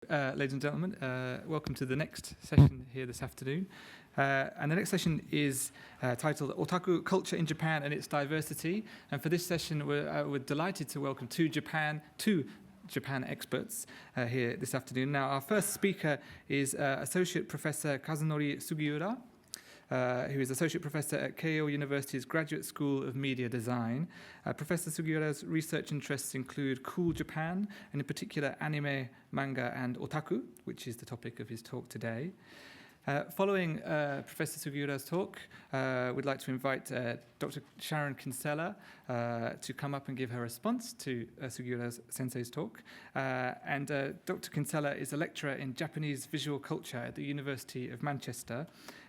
ladies and gentlemen. Welcome to the next session here this afternoon. And the next session is titled Otaku Culture in Japan and Its Diversity. And for this session, we're delighted to welcome two Japan experts here this afternoon. Now, our first speaker is Associate Professor Kazunori Sugiura, who is Associate Professor at Keio University's Graduate School of Media Design. Professor Sugiura's research interests include cool Japan, and in particular anime, manga, and otaku, which is the topic of his talk today. Following Professor Sugiura's talk, we'd like to invite Dr. Sharon Kinsella to come up and give her response to Sugiura's sensei's talk. And Dr. Kinsella is a lecturer in Japanese visual culture at the University of Manchester.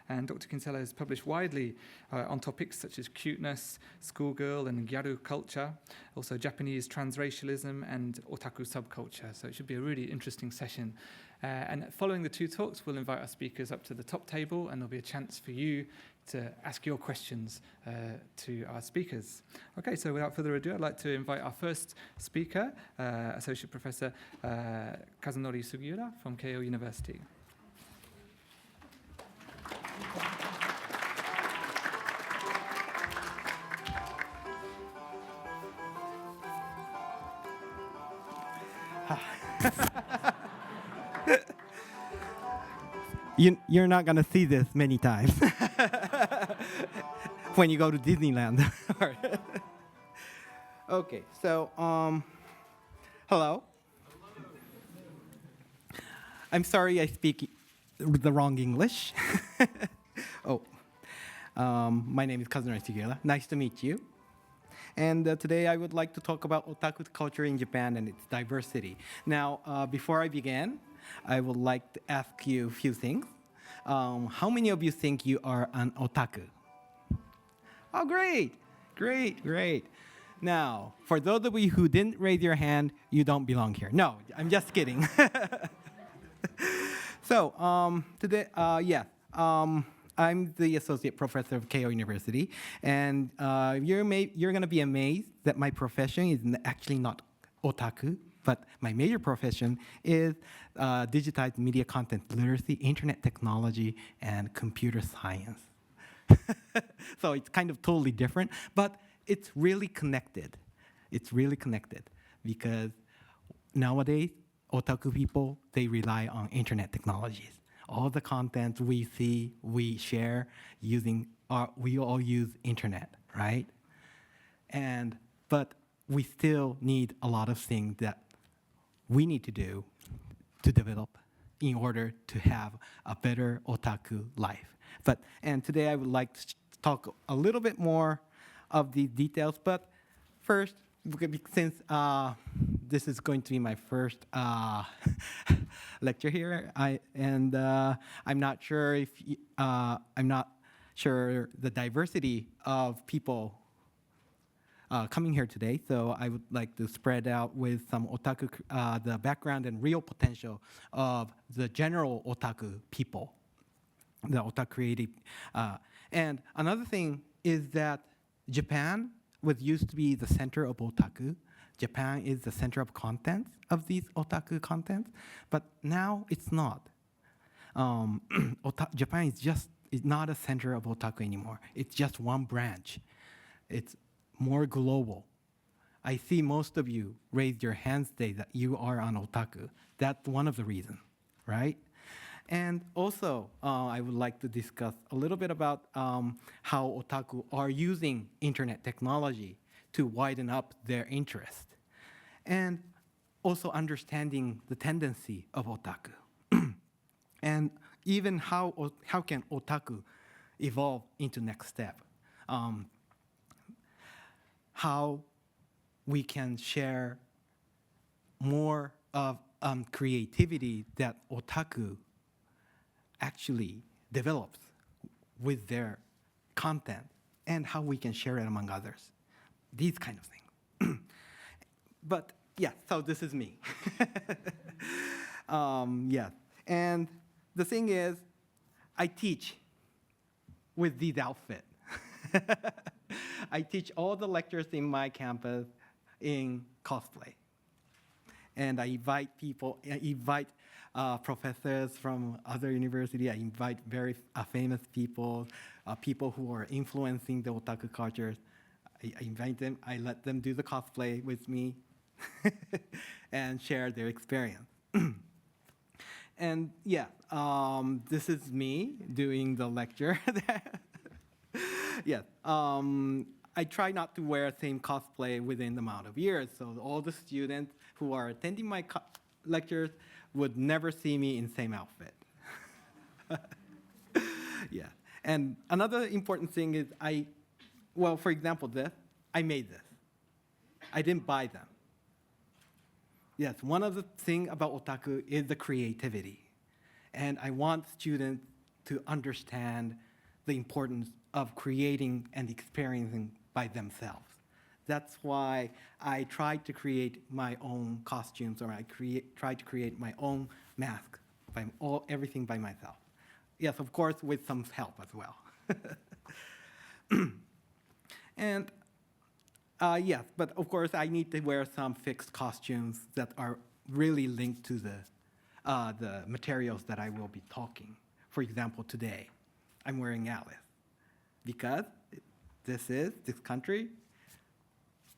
And Dr. Kinsella has published widely on topics such as cuteness, schoolgirl and gyaru culture, also Japanese transracialism and otaku subculture. So it should be a really interesting session. And following the two talks, we'll invite our speakers up to the top table, and there'll be a chance for you to ask your questions to our speakers. Okay, so without further ado, I'd like to invite our first speaker, Associate Professor Kazunori Sugiura from Keio University. You're not going to see this many times when you go to Disneyland. Okay, so, hello. I'm sorry I speak the wrong English. My name is Kazunori Sugiura. Nice to meet you. And today I would like to talk about otaku culture in Japan and its diversity. Now, before I begin, I would like to ask you a few things. How many of you think you are an otaku? Oh, great. Now, for those of you who didn't raise your hand, you don't belong here. No, I'm just kidding. So, today, I'm the associate professor of Keio University, and you're going to be amazed that my profession is actually not otaku, but my major profession is digitized media content literacy, internet technology, and computer science. So it's kind of totally different, but it's really connected. It's really connected because nowadays, otaku people, they rely on internet technologies. All the content we see, we share we all use internet, right? But we still need a lot of things that we need to do to develop in order to have a better otaku life. And today I would like to talk a little bit more of these details, but first, since this is going to be my first lecture here, I'm not sure the diversity of people coming here today. So I would like to spread out with some otaku, the background and real potential of the general otaku people, the otaku creative. And another thing is that Japan used to be the center of otaku. Japan is the center of content of these otaku contents, but now it's not. Japan is not a center of otaku anymore. It's just one branch. It's more global. I see most of you raise your hands today that you are an otaku. That's one of the reasons, right? And also, I would like to discuss a little bit about how otaku are using internet technology to widen up their interest, and also understanding the tendency of otaku, and even how can otaku evolve into next step, how we can share more of creativity that otaku actually develops with their content, and how we can share it among others. These kind of things. But yeah, so this is me. And the thing is, I teach with these outfits. I teach all the lectures in my campus in cosplay. And I invite professors from other university. I invite very famous people, people who are influencing the otaku culture. I invite them. I let them do the cosplay with me and share their experience. And yeah, this is me doing the lecture. Yes. I try not to wear same cosplay within the amount of years, so all the students who are attending my lectures would never see me in same outfit. Yeah. And another important thing is well, for example, I made this. I didn't buy them. Yes, one of the things about otaku is the creativity. And I want students to understand the importance of creating and experiencing by themselves. That's why I tried to create my own costumes, or I tried to create my own mask, everything by myself. Yes, of course, with some help as well. And yes, but of course, I need to wear some fixed costumes that are really linked to the materials that I will be talking. For example, today, I'm wearing Alice because this country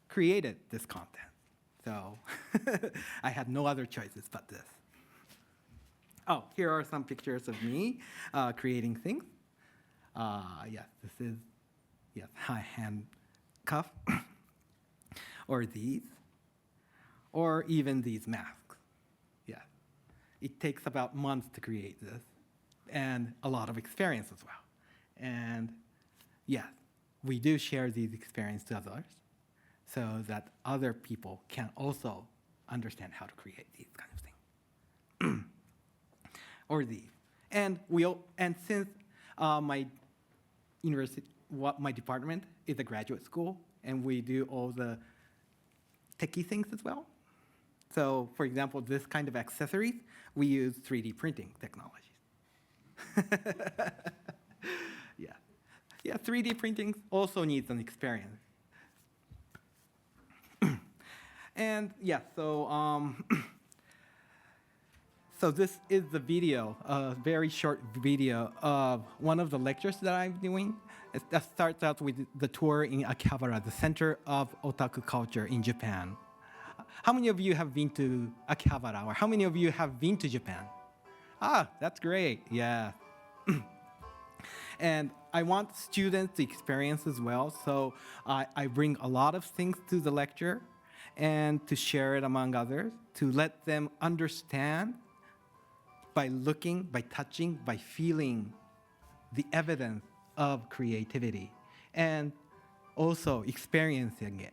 created this content. So I had no other choices but this. Oh, here are some pictures of me creating things. Yes, this is handcuff, or these, or even these masks. Yeah, it takes about months to create this, and a lot of experience as well. And yes, we do share these experiences to others, so that other people can also understand how to create these kind of things. Or these. And since my university, my department is a graduate school, and we do all the techie things as well. So, for example, this kind of accessories, we use 3D printing technologies. Yeah, 3D printing also needs an experience. And yeah, so so this is the video, a very short video of one of the lectures that I'm doing. That starts out with the tour in Akihabara, the center of otaku culture in Japan. How many of you have been to Akihabara, or how many of you have been to Japan? Ah, that's great, yeah. And I want students to experience as well, so I bring a lot of things to the lecture and to share it among others, to let them understand by looking, by touching, by feeling the evidence of creativity, and also experiencing it,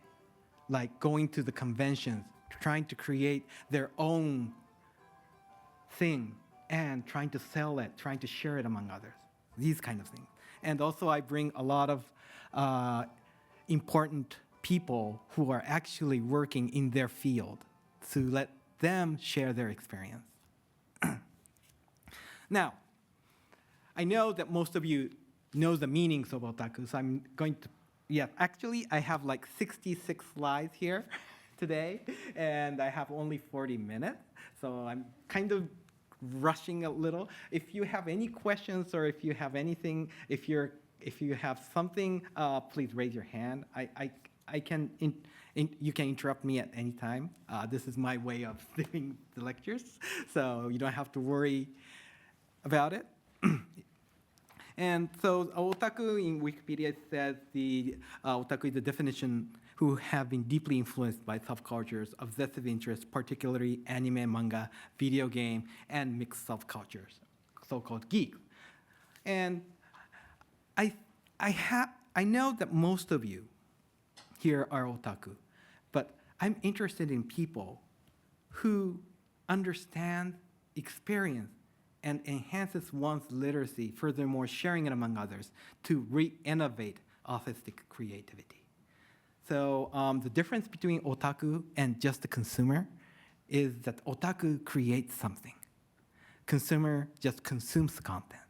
like going to the conventions, trying to create their own thing, and trying to sell it, trying to share it among others, these kind of things. And also I bring a lot of important people who are actually working in their field to let them share their experience. Now, I know that most of you know the meanings of otaku, so I'm going to, yeah, actually I have like 66 slides here today, and I have only 40 minutes, so I'm kind of rushing a little. If you have any questions, or if you have anything, if you have something, please raise your hand. You can interrupt me at any time. This is my way of doing the lectures, so you don't have to worry about it. And so otaku in Wikipedia says the otaku is the definition who have been deeply influenced by subcultures, obsessive interests, particularly anime, manga, video game, and mixed subcultures, so-called geek. And I know that most of you here are otaku, but I'm interested in people who understand, experience, and enhances one's literacy, furthermore sharing it among others to re-innovate artistic creativity. So the difference between otaku and just the consumer is that otaku creates something. Consumer just consumes content.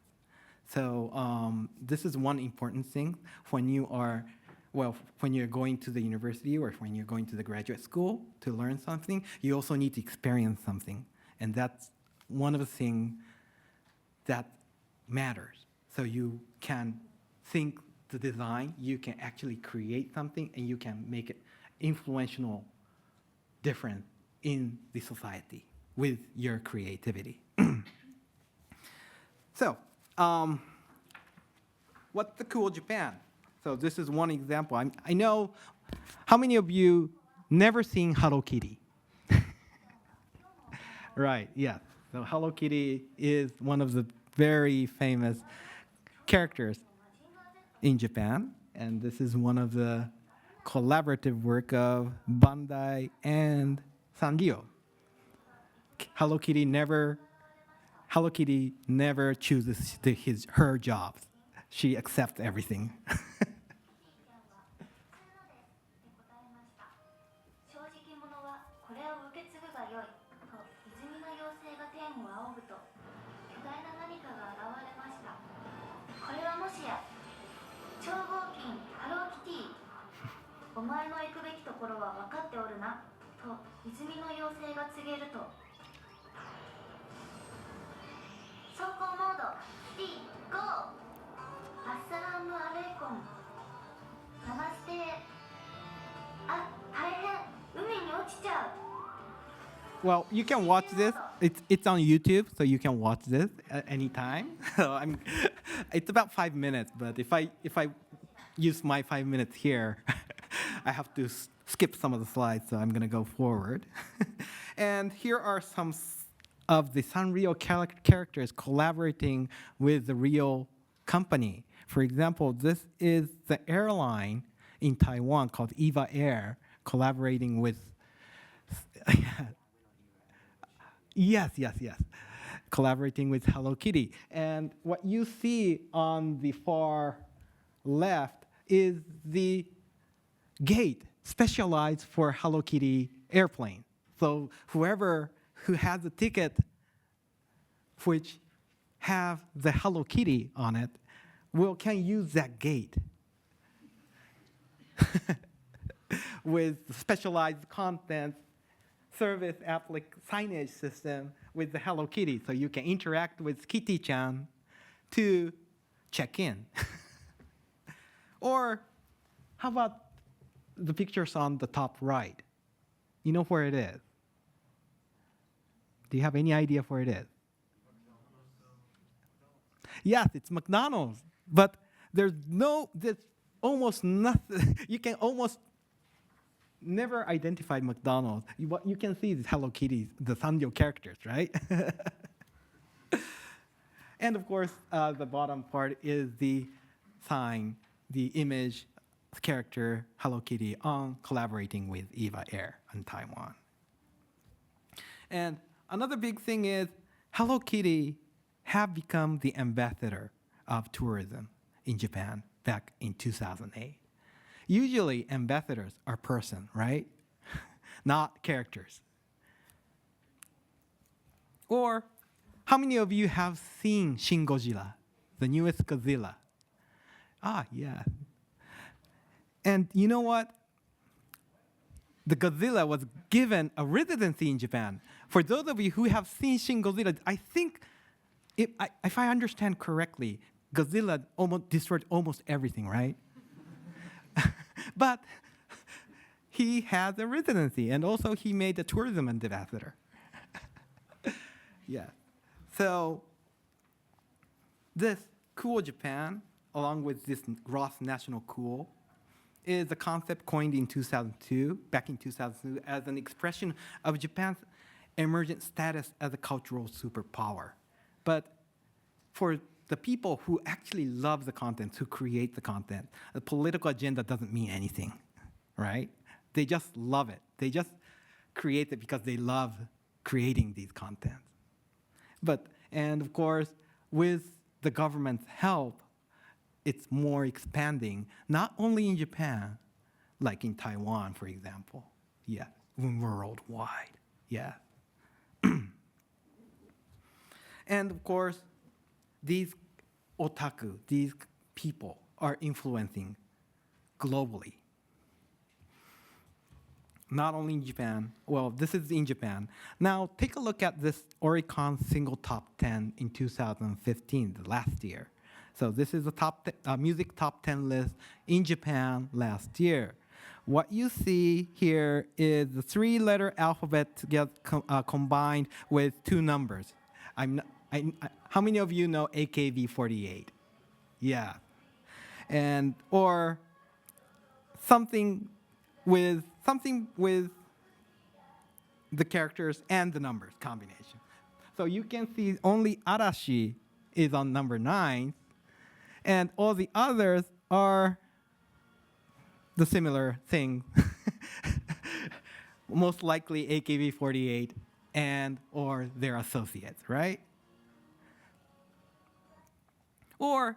So this is one important thing when you are, well, when you're going to the university or when you're going to the graduate school to learn something, you also need to experience something. And that's one of the things that matters. So you can think the design, you can actually create something, and you can make it influential difference in the society with your creativity. So, what's the cool Japan? So this is one example. I know, how many of you never seen Hello Kitty? Right, yeah. So Hello Kitty is one of the very famous characters in Japan, and this is one of the collaborative work of Bandai and Sanrio. Hello Kitty never chooses her jobs. She accepts everything. 正直者はこれを受け継ぐがよいと泉の妖精が天を仰ぐと巨大な何かが現れました。これはもしや超合金ハローキティ。お前の行くべきところは分かっておるなと泉の妖精が告げると走行モードキティゴー。アッサラムアレイコンナマステ。あ、大変。海に落ちちゃう。 Well, you can watch this. It's on YouTube, so you can watch this at any time. So it's about 5 minutes, but if I use my 5 minutes here, I have to skip some of the slides, so I'm gonna go forward. And here are some of the Sanrio characters collaborating with the real company. For example, this is the airline in Taiwan called Eva Air, collaborating with yes, collaborating with Hello Kitty. And what you see on the far left is the gate specialized for Hello Kitty airplane. So whoever who has a ticket which have the Hello Kitty on it can use that gate with specialized content service signage system with the Hello Kitty, so you can interact with Kitty-chan to check in. Or how about the pictures on the top right? You know where it is? Do you have any idea where it is? Yes, it's McDonald's, but there's almost nothing. You can almost never identify McDonald's. What you can see is Hello Kitty, the Sanrio characters, right? And of course, the bottom part is the sign, the image, character, Hello Kitty, on collaborating with Eva Air in Taiwan. And another big thing is Hello Kitty have become the ambassador of tourism in Japan back in 2008. Usually ambassadors are person, right? Not characters. Or how many of you have seen Shin Godzilla, the newest Godzilla? Ah, yeah. And you know what? The Godzilla was given a residency in Japan. For those of you who have seen Shin Godzilla, I think, if I understand correctly, Godzilla destroyed almost everything, right? But he has a residency, and also he made a tourism ambassador. Yeah. So this cool Japan, along with this gross national cool, is a concept coined in 2002, back in 2002, as an expression of Japan's emergent status as a cultural superpower. But for the people who actually love the content, who create the content, the political agenda doesn't mean anything, right? They just love it. They just create it because they love creating these contents. And of course, with the government's help, it's more expanding, not only in Japan, like in Taiwan, for example, yeah, worldwide, yeah. And of course, these otaku, these people, are influencing globally. not only in Japan. Well, this is in Japan. Now, take a look at this Oricon single top 10 in 2015, the last year. So this is the music top 10 list in Japan last year. What you see here is the three-letter alphabet combined with two numbers. How many of you know AKB48? Yeah. And or something with the characters and the numbers combination. So you can see only Arashi is on number 9, and all the others are the similar thing. Most likely AKB48 and or their associates, right? Or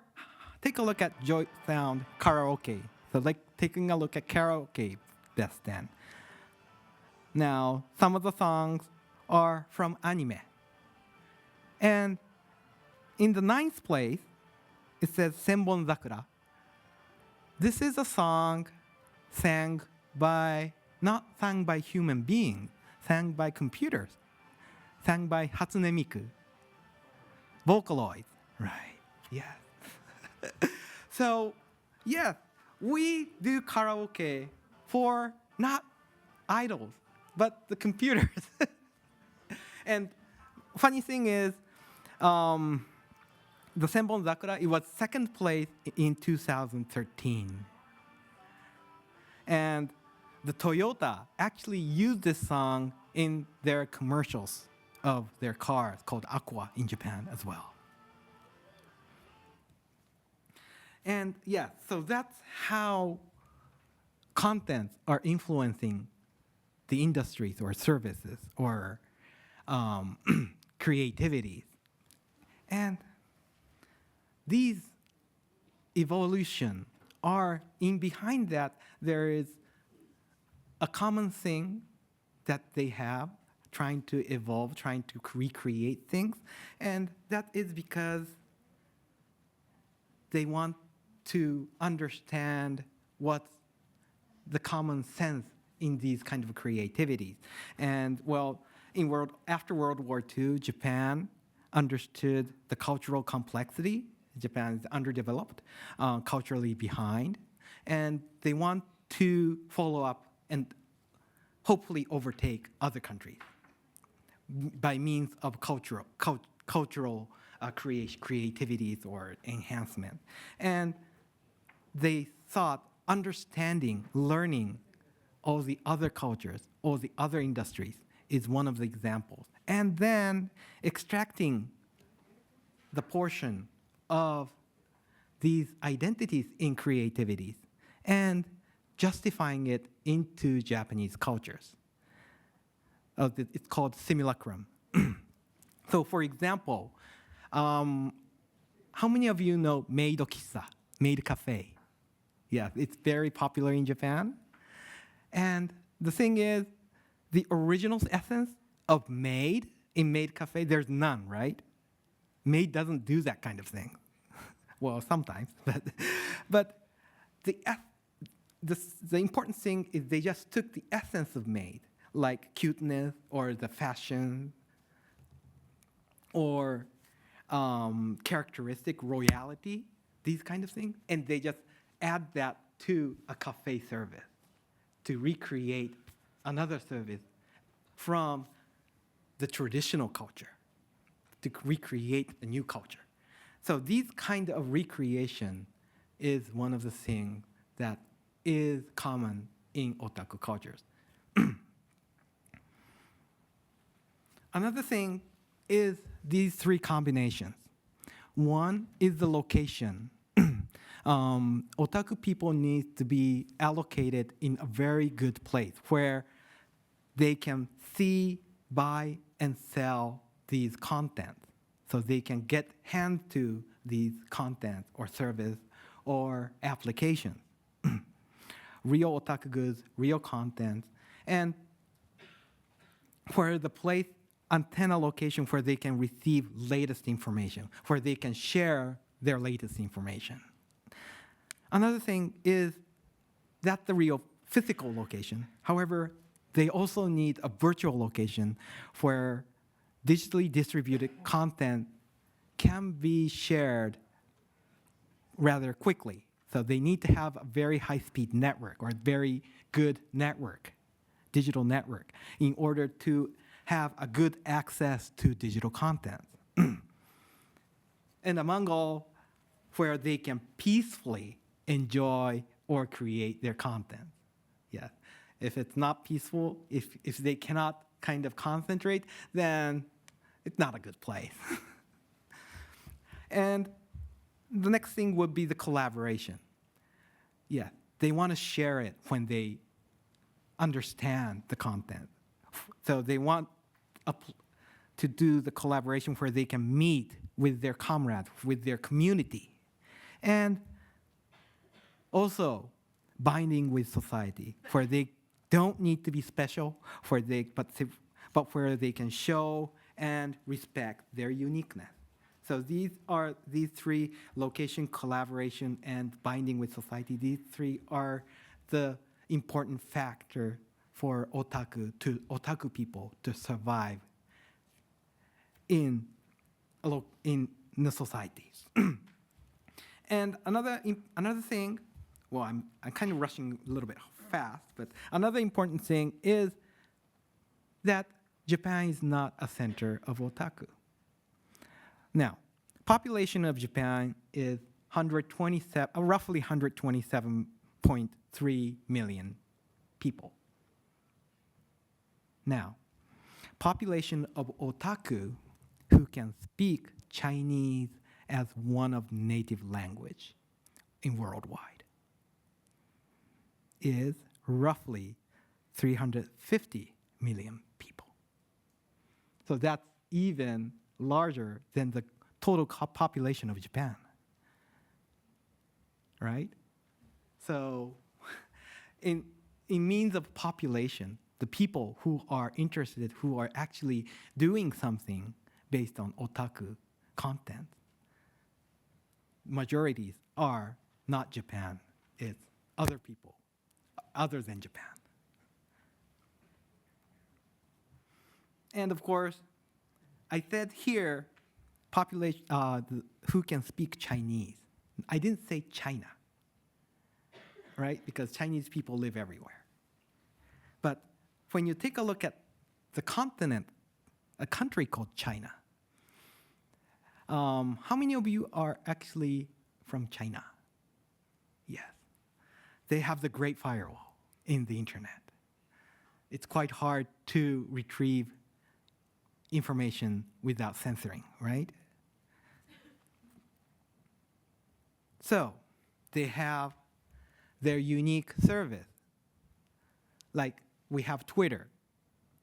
take a look at Joy Sound Karaoke. So like taking a look at karaoke best 10. Now, some of the songs are from anime. And in the 9th place, it says Senbon Zakura. This is a song not sang by human beings, sang by computers, sang by Hatsune Miku. Vocaloids, right, yes. So, yes, we do karaoke for not idols, but the computers. And funny thing is, the Senbon Zakura, it was 2nd place in 2013. And the Toyota actually used this song in their commercials of their cars called Aqua in Japan as well. And yeah, so that's how contents are influencing the industries or services or creativities. And these evolution are in behind that there is a common thing that they have trying to evolve, trying to recreate things, and that is because they want to understand what's the common sense in these kind of creativities. And well, after World War II, Japan understood the cultural complexity. Japan is underdeveloped, culturally behind, and they want to follow up and hopefully overtake other countries by means of cultural creativities or enhancement. And they thought understanding, learning all the other cultures, all the other industries is one of the examples. And then extracting the portion of these identities in creativities and justifying it into Japanese cultures. It's called simulacrum. So for example, how many of you know maid kissa, maid cafe? Yeah, it's very popular in Japan. And the thing is, the original essence of maid in maid cafe, there's none, right? Maid doesn't do that kind of thing. Well, sometimes, but the important thing is they just took the essence of maid, like cuteness or the fashion or characteristic, royalty, these kind of things, and they just add that to a cafe service to recreate another service from the traditional culture, to recreate a new culture. So these kind of recreation is one of the things that is common in otaku cultures. Another thing is these three combinations. One is the location. Otaku people need to be allocated in a very good place where they can see, buy, and sell these contents. So they can get hands to these contents or service or applications. Real otaku goods, real contents, and where the place, antenna location where they can receive latest information, where they can share their latest information. Another thing is that's the real physical location. However, they also need a virtual location where digitally distributed content can be shared rather quickly. So they need to have a very high-speed network or a very good network, digital network, in order to have a good access to digital content. And among all, where they can peacefully enjoy or create their content. Yeah. If it's not peaceful, if they cannot kind of concentrate, then it's not a good place. And the next thing would be the collaboration. Yeah, they want to share it when they understand the content. So they want to do the collaboration where they can meet with their comrades, with their community. And also binding with society, where they don't need to be special, but where they can show and respect their uniqueness. So these are these three: location, collaboration, and binding with society. These three are the important factor for otaku people to survive in the societies. And another thing, well, I'm kind of rushing a little bit fast, but another important thing is that Japan is not a center of otaku. Now, population of Japan is roughly 127.3 million people. Now, population of otaku who can speak Chinese as one of native language in worldwide is roughly 350 million people. So that's even larger than the total population of Japan, right? So in means of population, the people who are interested, who are actually doing something based on otaku content, majorities are not Japan, it's other people, other than Japan. And of course, I said here, population who can speak Chinese. I didn't say China, right? Because Chinese people live everywhere. But when you take a look at the continent, a country called China, how many of you are actually from China? Yes. They have the Great Firewall in the internet. It's quite hard to retrieve information without censoring, right? So they have their unique service. Like we have Twitter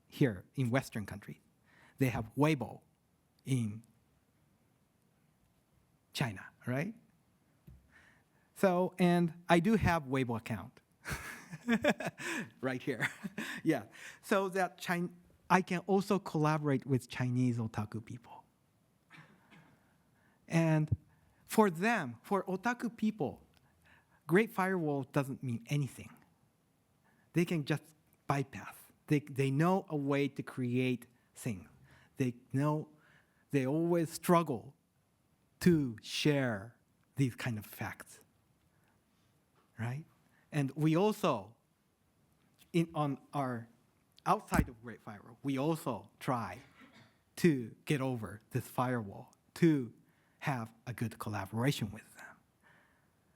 here in Western countries. They have Weibo in China, right? So, and I do have Weibo account right here. Yeah, so that I can also collaborate with Chinese otaku people. And for them, for otaku people, Great Firewall doesn't mean anything. They can just bypass. They know a way to create things. They know they always struggle to share these kind of facts, right? And we also, on our outside of Great Firewall, we also try to get over this firewall to have a good collaboration with them.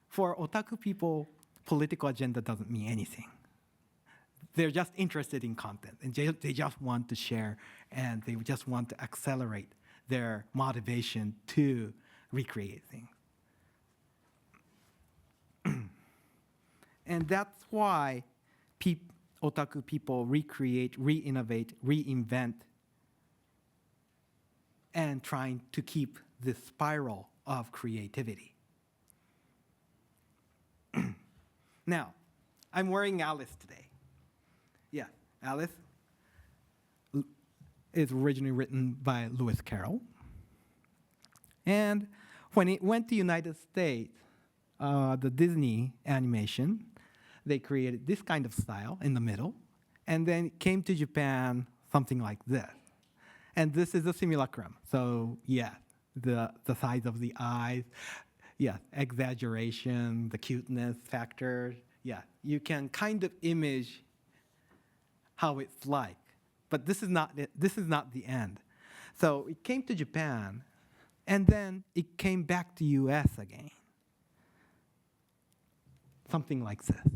For otaku people, political agenda doesn't mean anything. They're just interested in content, and they just want to share, and they just want to accelerate their motivation to recreate things. And that's why otaku people recreate, re-innovate, reinvent, and trying to keep this spiral of creativity. Now, I'm wearing Alice today. Yeah, Alice is originally written by Lewis Carroll. And when it went to United States, the Disney animation, they created this kind of style in the middle, and then it came to Japan, something like this. And this is a simulacrum. So yeah, the size of the eyes, yeah, exaggeration, the cuteness factor. Yeah, you can kind of image how it's like. But this is not it. This is not the end. So it came to Japan, and then it came back to US again. Something like this.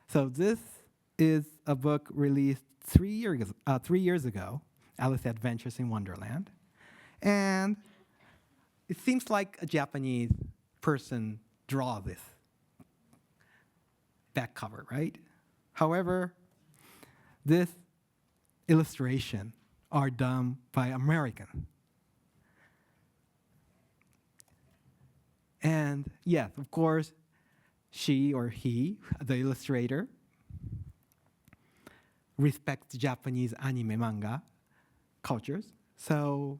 So this is a book released 3 years ago, Alice Adventures in Wonderland. And it seems like a Japanese person draw this back cover, right? However, this illustration are done by American. And yes, of course, she or he, the illustrator, respects Japanese anime manga cultures. So,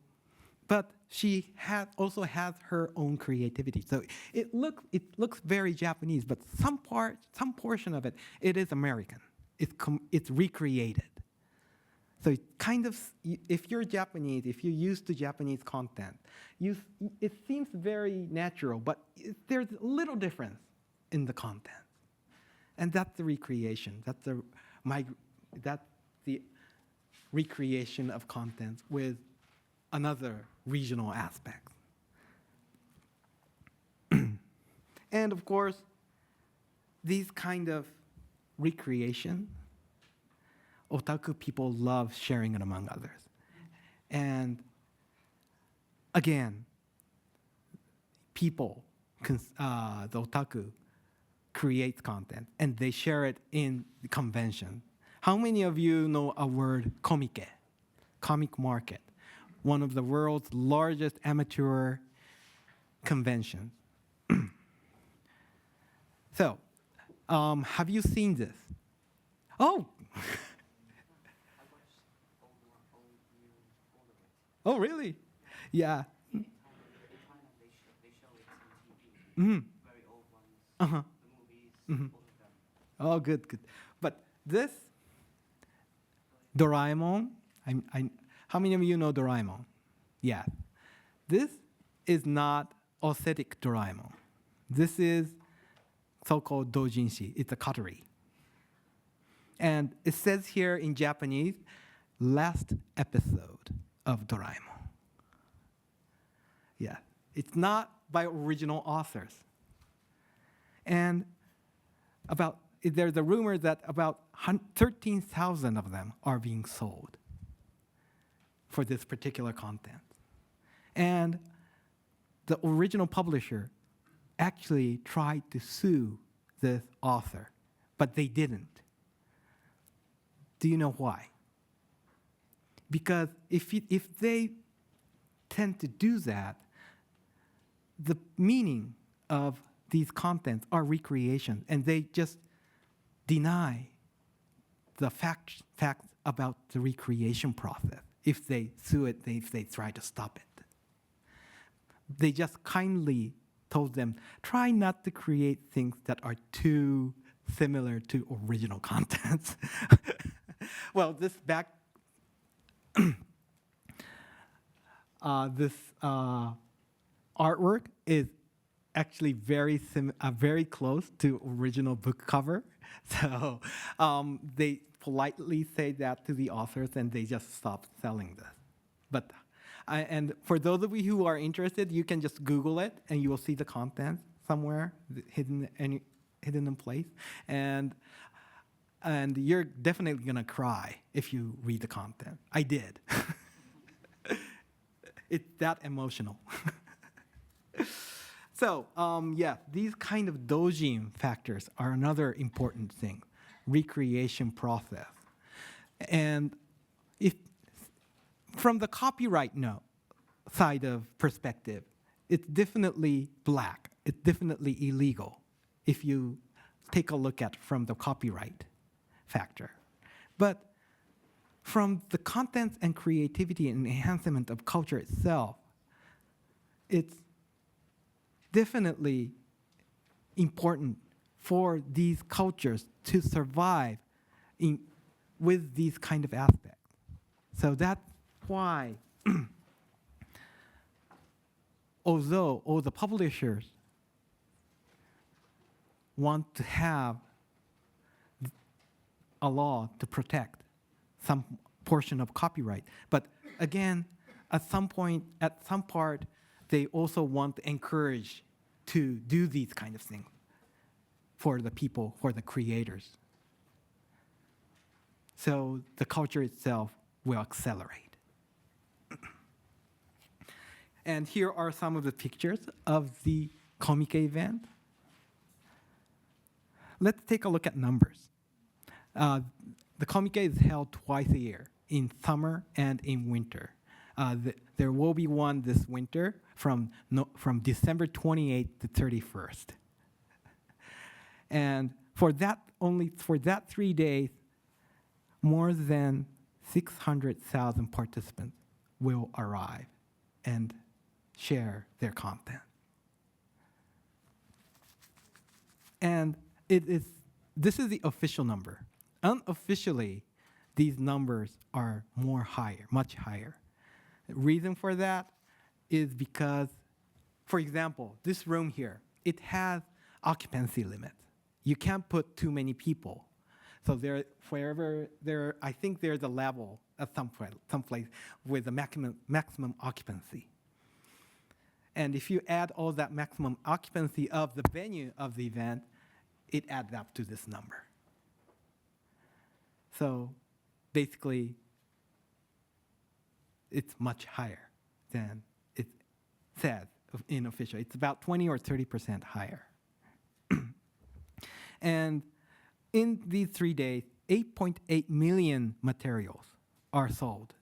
but she also has her own creativity. So it looks very Japanese, but some portion of it is American. It's recreated. So it kind of, if you're Japanese, if you're used to Japanese content, it seems very natural, but there's a little difference in the content. And that's the recreation. That's the recreation of content with another regional aspect. And of course, these kind of recreation, otaku people love sharing it among others. And again, people, the otaku, create content and they share it in the convention. How many of you know a word komike, comic market, one of the world's largest amateur conventions? So, have you seen this? Oh! Oh, really? Yeah. In China, they show it on TV. Mm-hmm. Very old ones. Uh-huh. The movies, Mhm. all of them. Oh, good. But this, Doraemon, how many of you know Doraemon? Yeah. This is not aesthetic Doraemon. This is so-called doujinshi. It's a cutlery. And it says here in Japanese, last episode of Doraemon. Yeah. It's not by original authors. And there's a rumor that about 13,000 of them are being sold for this particular content. And the original publisher actually tried to sue this author, but they didn't. Do you know why? Because if they tend to do that, the meaning of these contents are recreation, and they just deny the facts about the recreation process if they sue it, if they try to stop it. They just kindly told them, try not to create things that are too similar to original contents. Well, this artwork is actually very close to original book cover. So they politely say that to the authors, and they just stop selling this. But and for those of you who are interested, you can just Google it, and you will see the content somewhere hidden in place. And you're definitely gonna cry if you read the content. I did. It's that emotional. So, yeah, these kind of doujin factors are another important thing, recreation process. And if from the copyright side of perspective, it's definitely black. It's definitely illegal if you take a look at from the copyright factor. But from the contents and creativity and enhancement of culture itself, it's definitely important for these cultures to survive in, with these kind of aspects. So that's why, although all the publishers want to have a law to protect some portion of copyright, but again, at some point, at some part, they also want to encourage to do these kind of things for the people, for the creators. So the culture itself will accelerate. And here are some of the pictures of the Comic event. Let's take a look at numbers. The Comic is held twice a year, in summer and in winter. There will be one this winter from December 28th to 31st. And for that 3 days, more than 600,000 participants will arrive and share their content. And this is the official number. Unofficially, these numbers are much higher. The reason for that is because, for example, this room here, it has occupancy limits. You can't put too many people. So I think there's a level at some place with a maximum occupancy. And if you add all that maximum occupancy of the venue of the event, it adds up to this number. So basically, it's much higher than it says in official. It's about 20 or 30% higher. And in these 3 days, 8.8 million materials are sold.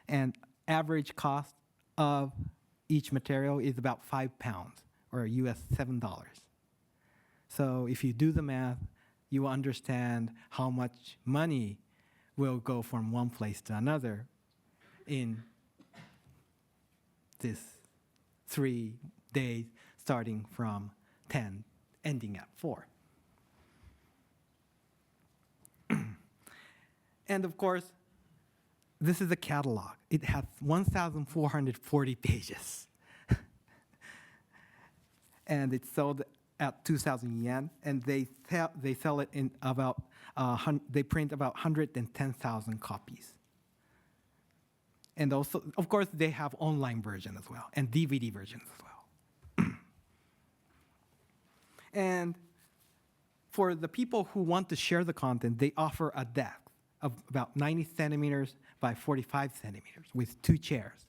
And average cost of each material is about £5 or US $7. So if you do the math, you will understand how much money will go from one place to another in this 3 days, starting from 10, ending at 4. And of course, this is a catalog. It has 1,440 pages. And it's sold at 2,000 yen, and they sell it in about, they print about 110,000 copies. And also, of course, they have online version as well, and DVD versions as well. And for the people who want to share the content, they offer a deck of about 90 centimeters by 45 centimeters with 2 chairs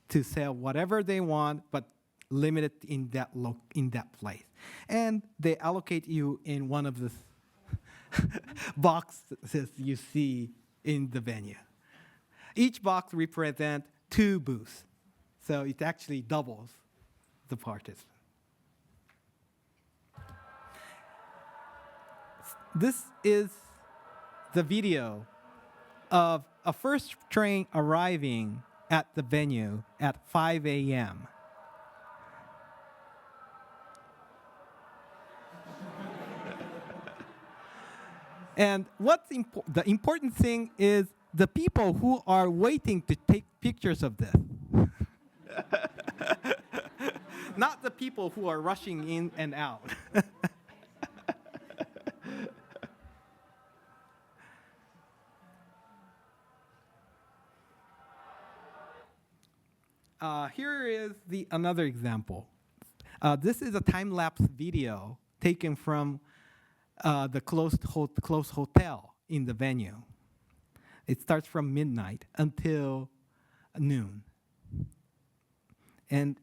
to sell whatever they want, but limited in that place. And they allocate you in one of the boxes you see in the venue. Each box represents 2 booths, so it actually doubles the participants. This is the video of a first train arriving at the venue at 5 a.m. And the important thing is the people who are waiting to take pictures of this. Not the people who are rushing in and out. Here is another example. This is a time-lapse video taken from the closed hotel in the venue. It starts from midnight until noon. And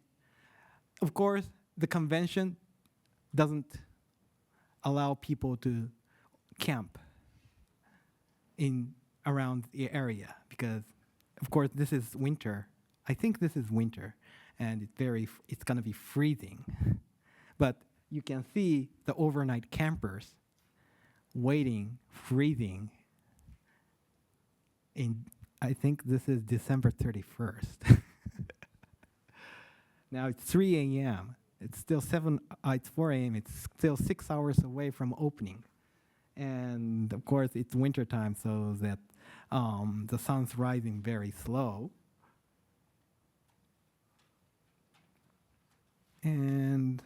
of course, the convention doesn't allow people to camp around the area because, of course, this is winter. I think this is winter, and it's going to be freezing. But you can see the overnight campers waiting, freezing. I think this is December 31st. Now it's 3 a.m. It's still it's 4 a.m. It's still 6 hours away from opening. And of course, it's winter time, so that the sun's rising very slow. And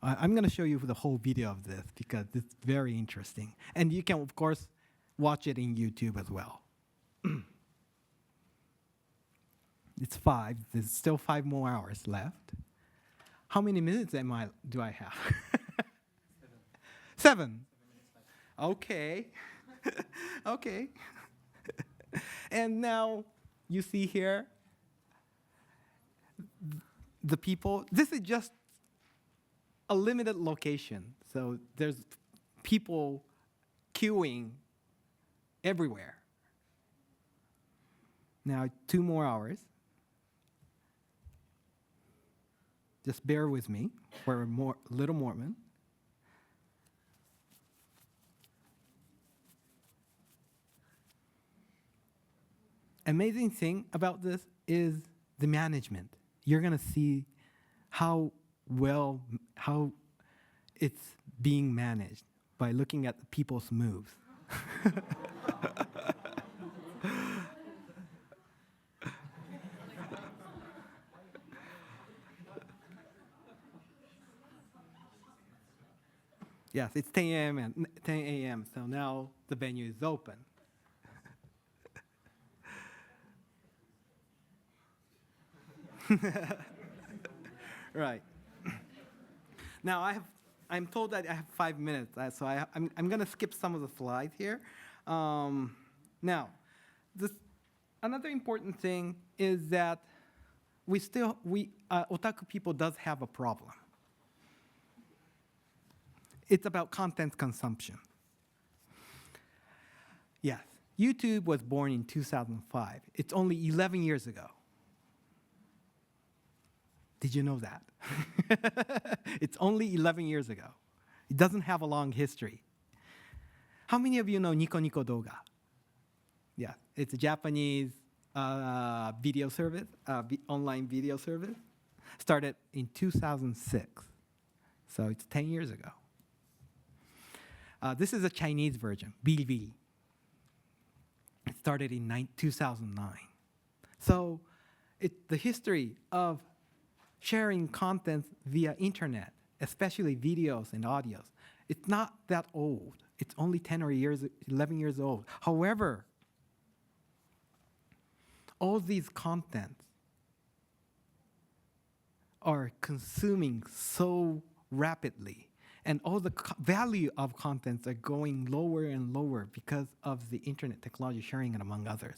I'm going to show you the whole video of this because it's very interesting. And you can, of course, watch it in YouTube as well. It's 5. There's still 5 more hours left. How many minutes do I have? 7. Okay. Okay. And now you see here the people. This is just a limited location. So there's people queuing everywhere. Now 2 more hours. Just bear with me for a little moment. Amazing thing about this is the management. You're gonna see how it's being managed by looking at people's moves. Yes, it's 10 a.m. and 10 a.m. So now the venue is open. Right. Now I'm told that I have 5 minutes, so I'm going to skip some of the slides here. Now, another important thing is that otaku people does have a problem. It's about content consumption. Yes, YouTube was born in 2005. It's only 11 years ago. Did you know that? It's only 11 years ago. It doesn't have a long history. How many of you know Nico Nico Doga? Yeah, it's a Japanese video service, online video service. Started in 2006, so it's 10 years ago. This is a Chinese version, Bilibili. It started in 2009. So the history of sharing content via internet, especially videos and audios, it's not that old. It's only 10 or 11 years old. However, all these contents are consuming so rapidly, and all the value of contents are going lower and lower because of the internet technology sharing, and among others,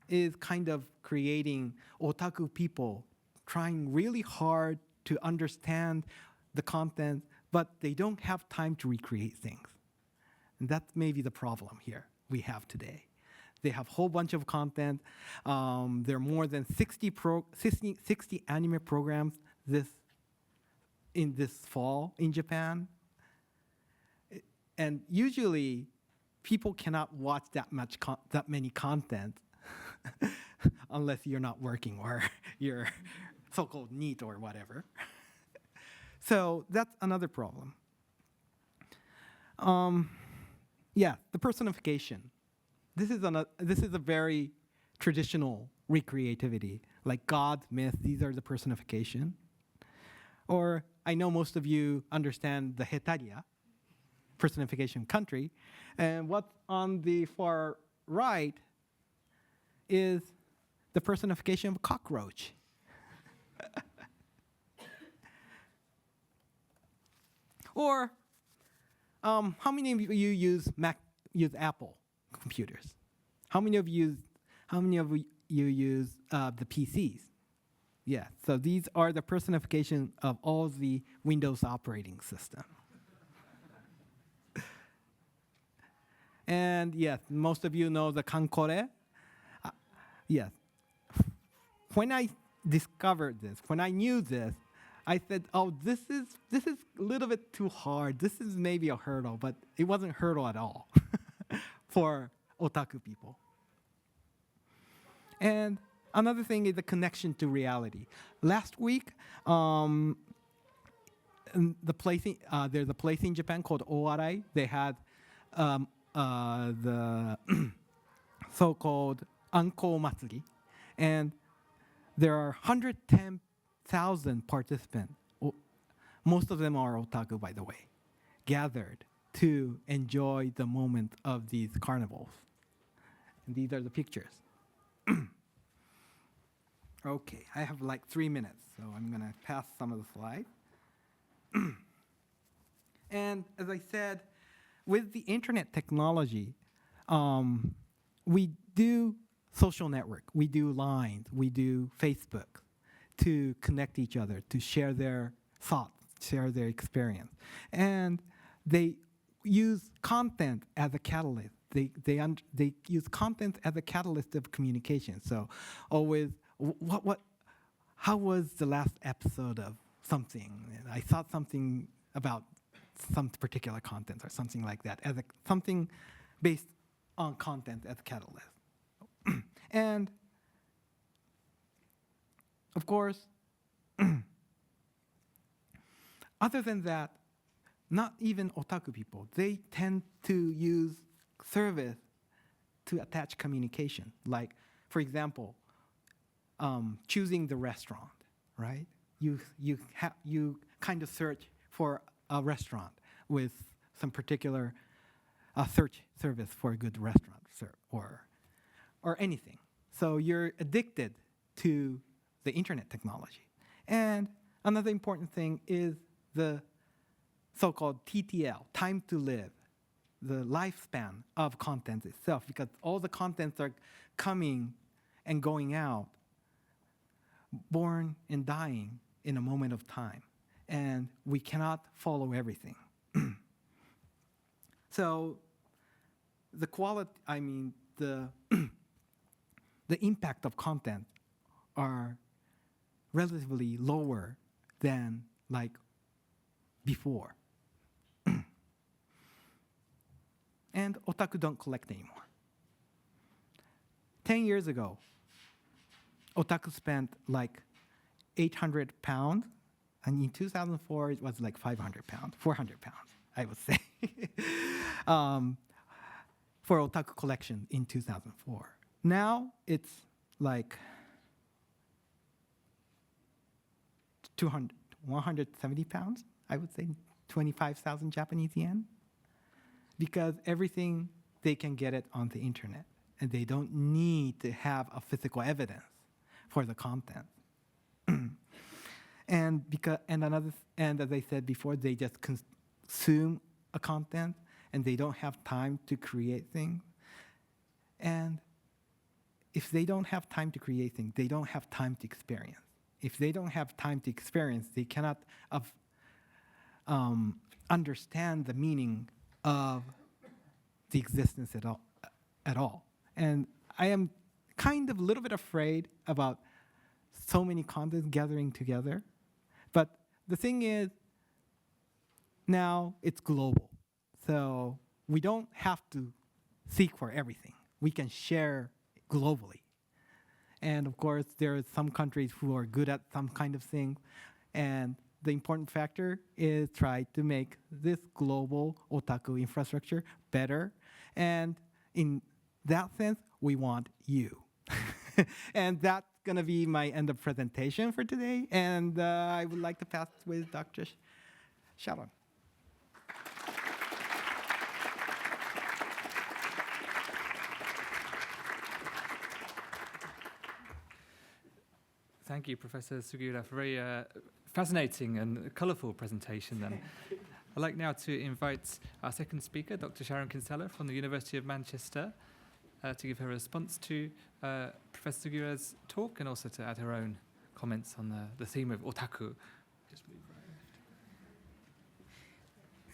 is kind of creating otaku people trying really hard to understand the content, but they don't have time to recreate things. And that's maybe the problem here we have today. They have a whole bunch of content. There are more than 60 anime programs in this fall in Japan. And usually, people cannot watch that many content unless you're not working or you're so-called NEET or whatever. So that's another problem. Yeah, the personification. This is a very traditional recreativity, like God, myth. These are the personification. Or I know most of you understand the Hetaria, personification country, and what's on the far right is the personification of cockroach. Or how many of you use Apple computers? How many of you use the PCs? Yeah, so these are the personification of all the Windows operating system. And yes, most of you know the kankore. Yes. When I discovered this, when I knew this, I said, oh, this is a little bit too hard. This is maybe a hurdle, but it wasn't a hurdle at all for otaku people. And another thing is the connection to reality. Last week, there's a place in Japan called Oarai. They had the so-called Anko Matsuri, and there are 110,000 participants. Most of them are otaku, by the way, gathered to enjoy the moment of these carnivals. And these are the pictures. Okay, I have like 3 minutes, so I'm going to pass some of the slides. And as I said, with the internet technology, we do social network, we do lines, we do Facebook to connect each other, to share their thoughts, share their experience. And they use content as a catalyst. They use content as a catalyst of communication. So always, how was the last episode of something? I thought something about some particular content or something like that, as something based on content as a catalyst. And of course, other than that, not even otaku people, they tend to use service to attach communication. Like, for example, choosing the restaurant, right? You kind of search for a restaurant with some particular search service for a good restaurant or anything. So you're addicted to the internet technology. And another important thing is the so-called TTL, time to live, the lifespan of content itself, because all the contents are coming and going out, born and dying in a moment of time. And we cannot follow everything. So the quality, the impact of content are relatively lower than like before. And otaku don't collect anymore. 10 years ago, otaku spent like 800 pounds, and in 2004 it was like 500 pounds, 400 pounds, I would say, for otaku collection in 2004. Now it's like 170 pounds, I would say 25,000 Japanese yen, because everything, they can get it on the internet, and they don't need to have a physical evidence for the content. And as I said before, they just consume a content, and they don't have time to create things. And if they don't have time to create things, they don't have time to experience. If they don't have time to experience, they cannot understand the meaning of the existence at all. And I am kind of a little bit afraid about so many contents gathering together. But the thing is, now it's global. So we don't have to seek for everything. We can share globally. And of course, there are some countries who are good at some kind of thing. And the important factor is try to make this global otaku infrastructure better. And in that sense, we want you. And that's going to be my end of presentation for today. And I would like to pass with Dr. Sharon. Thank you, Professor Sugiura, for a very fascinating and colourful presentation. Then, I'd like now to invite our second speaker, Dr. Sharon Kinsella from the University of Manchester, to give her response to Professor Sugiura's talk and also to add her own comments on the theme of otaku. Just move right.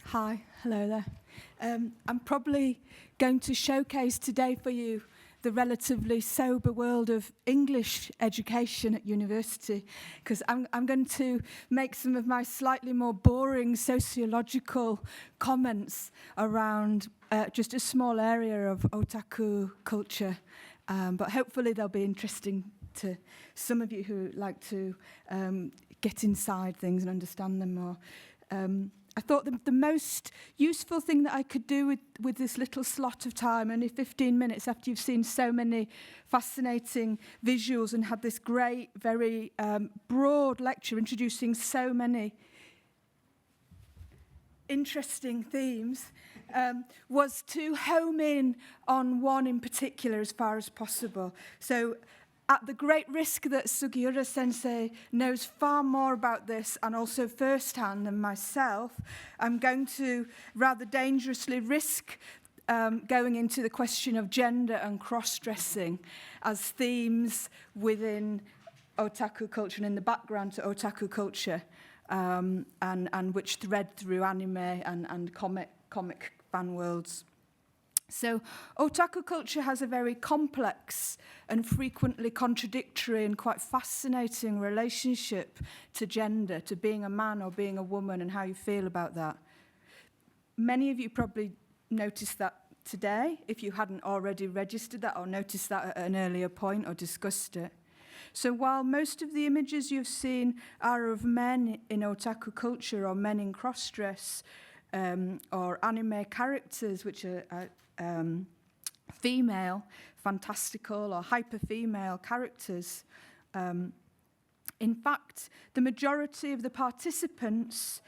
Hi, hello there. I'm probably going to showcase today for you the relatively sober world of English education at university, because I'm going to make some of my slightly more boring sociological comments around just a small area of otaku culture, but hopefully they'll be interesting to some of you who like to get inside things and understand them more. I thought the most useful thing that I could do with this little slot of time, only 15 minutes after you've seen so many fascinating visuals and had this great, very broad lecture introducing so many interesting themes, was to home in on one in particular as far as possible. So at the great risk that Sugiura Sensei knows far more about this and also firsthand than myself, I'm going to rather dangerously risk going into the question of gender and cross-dressing as themes within otaku culture and in the background to otaku culture, and which thread through anime and comic fan worlds. So otaku culture has a very complex and frequently contradictory and quite fascinating relationship to gender, to being a man or being a woman and how you feel about that. Many of you probably noticed that today, if you hadn't already registered that or noticed that at an earlier point or discussed it. So while most of the images you've seen are of men in otaku culture or men in cross-dress, or anime characters which are female, fantastical or hyper-female characters. In fact, the majority of the participants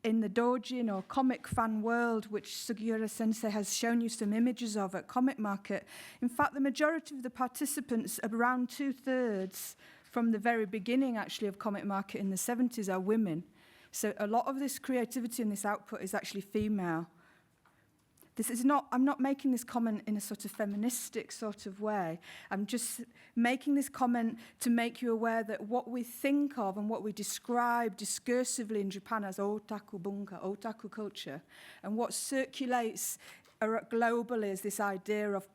in the doujin or comic fan world, which Sugiura Sensei has shown you some images of at Comic Market, in fact, the majority of the participants, around 2/3 from the very beginning, actually, of Comic Market in the 70s, are women. So a lot of this creativity and this output is actually female. I'm not making this comment in a sort of feministic sort of way. I'm just making this comment to make you aware that what we think of and what we describe discursively in Japan as otaku bunka, otaku culture, and what circulates globally as this idea of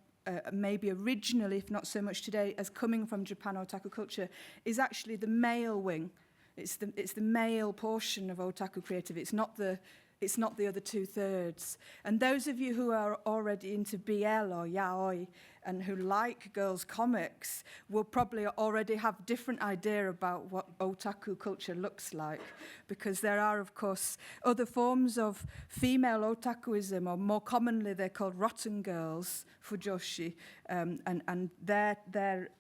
maybe originally, if not so much today, as coming from Japan otaku culture, is actually the male wing. It's the male portion of otaku creativity. It's not the other 2/3. And those of you who are already into BL or yaoi and who like girls' comics will probably already have a different idea about what otaku culture looks like, because there are, of course, other forms of female otakuism, or more commonly they're called rotten girls, fujoshi, and they're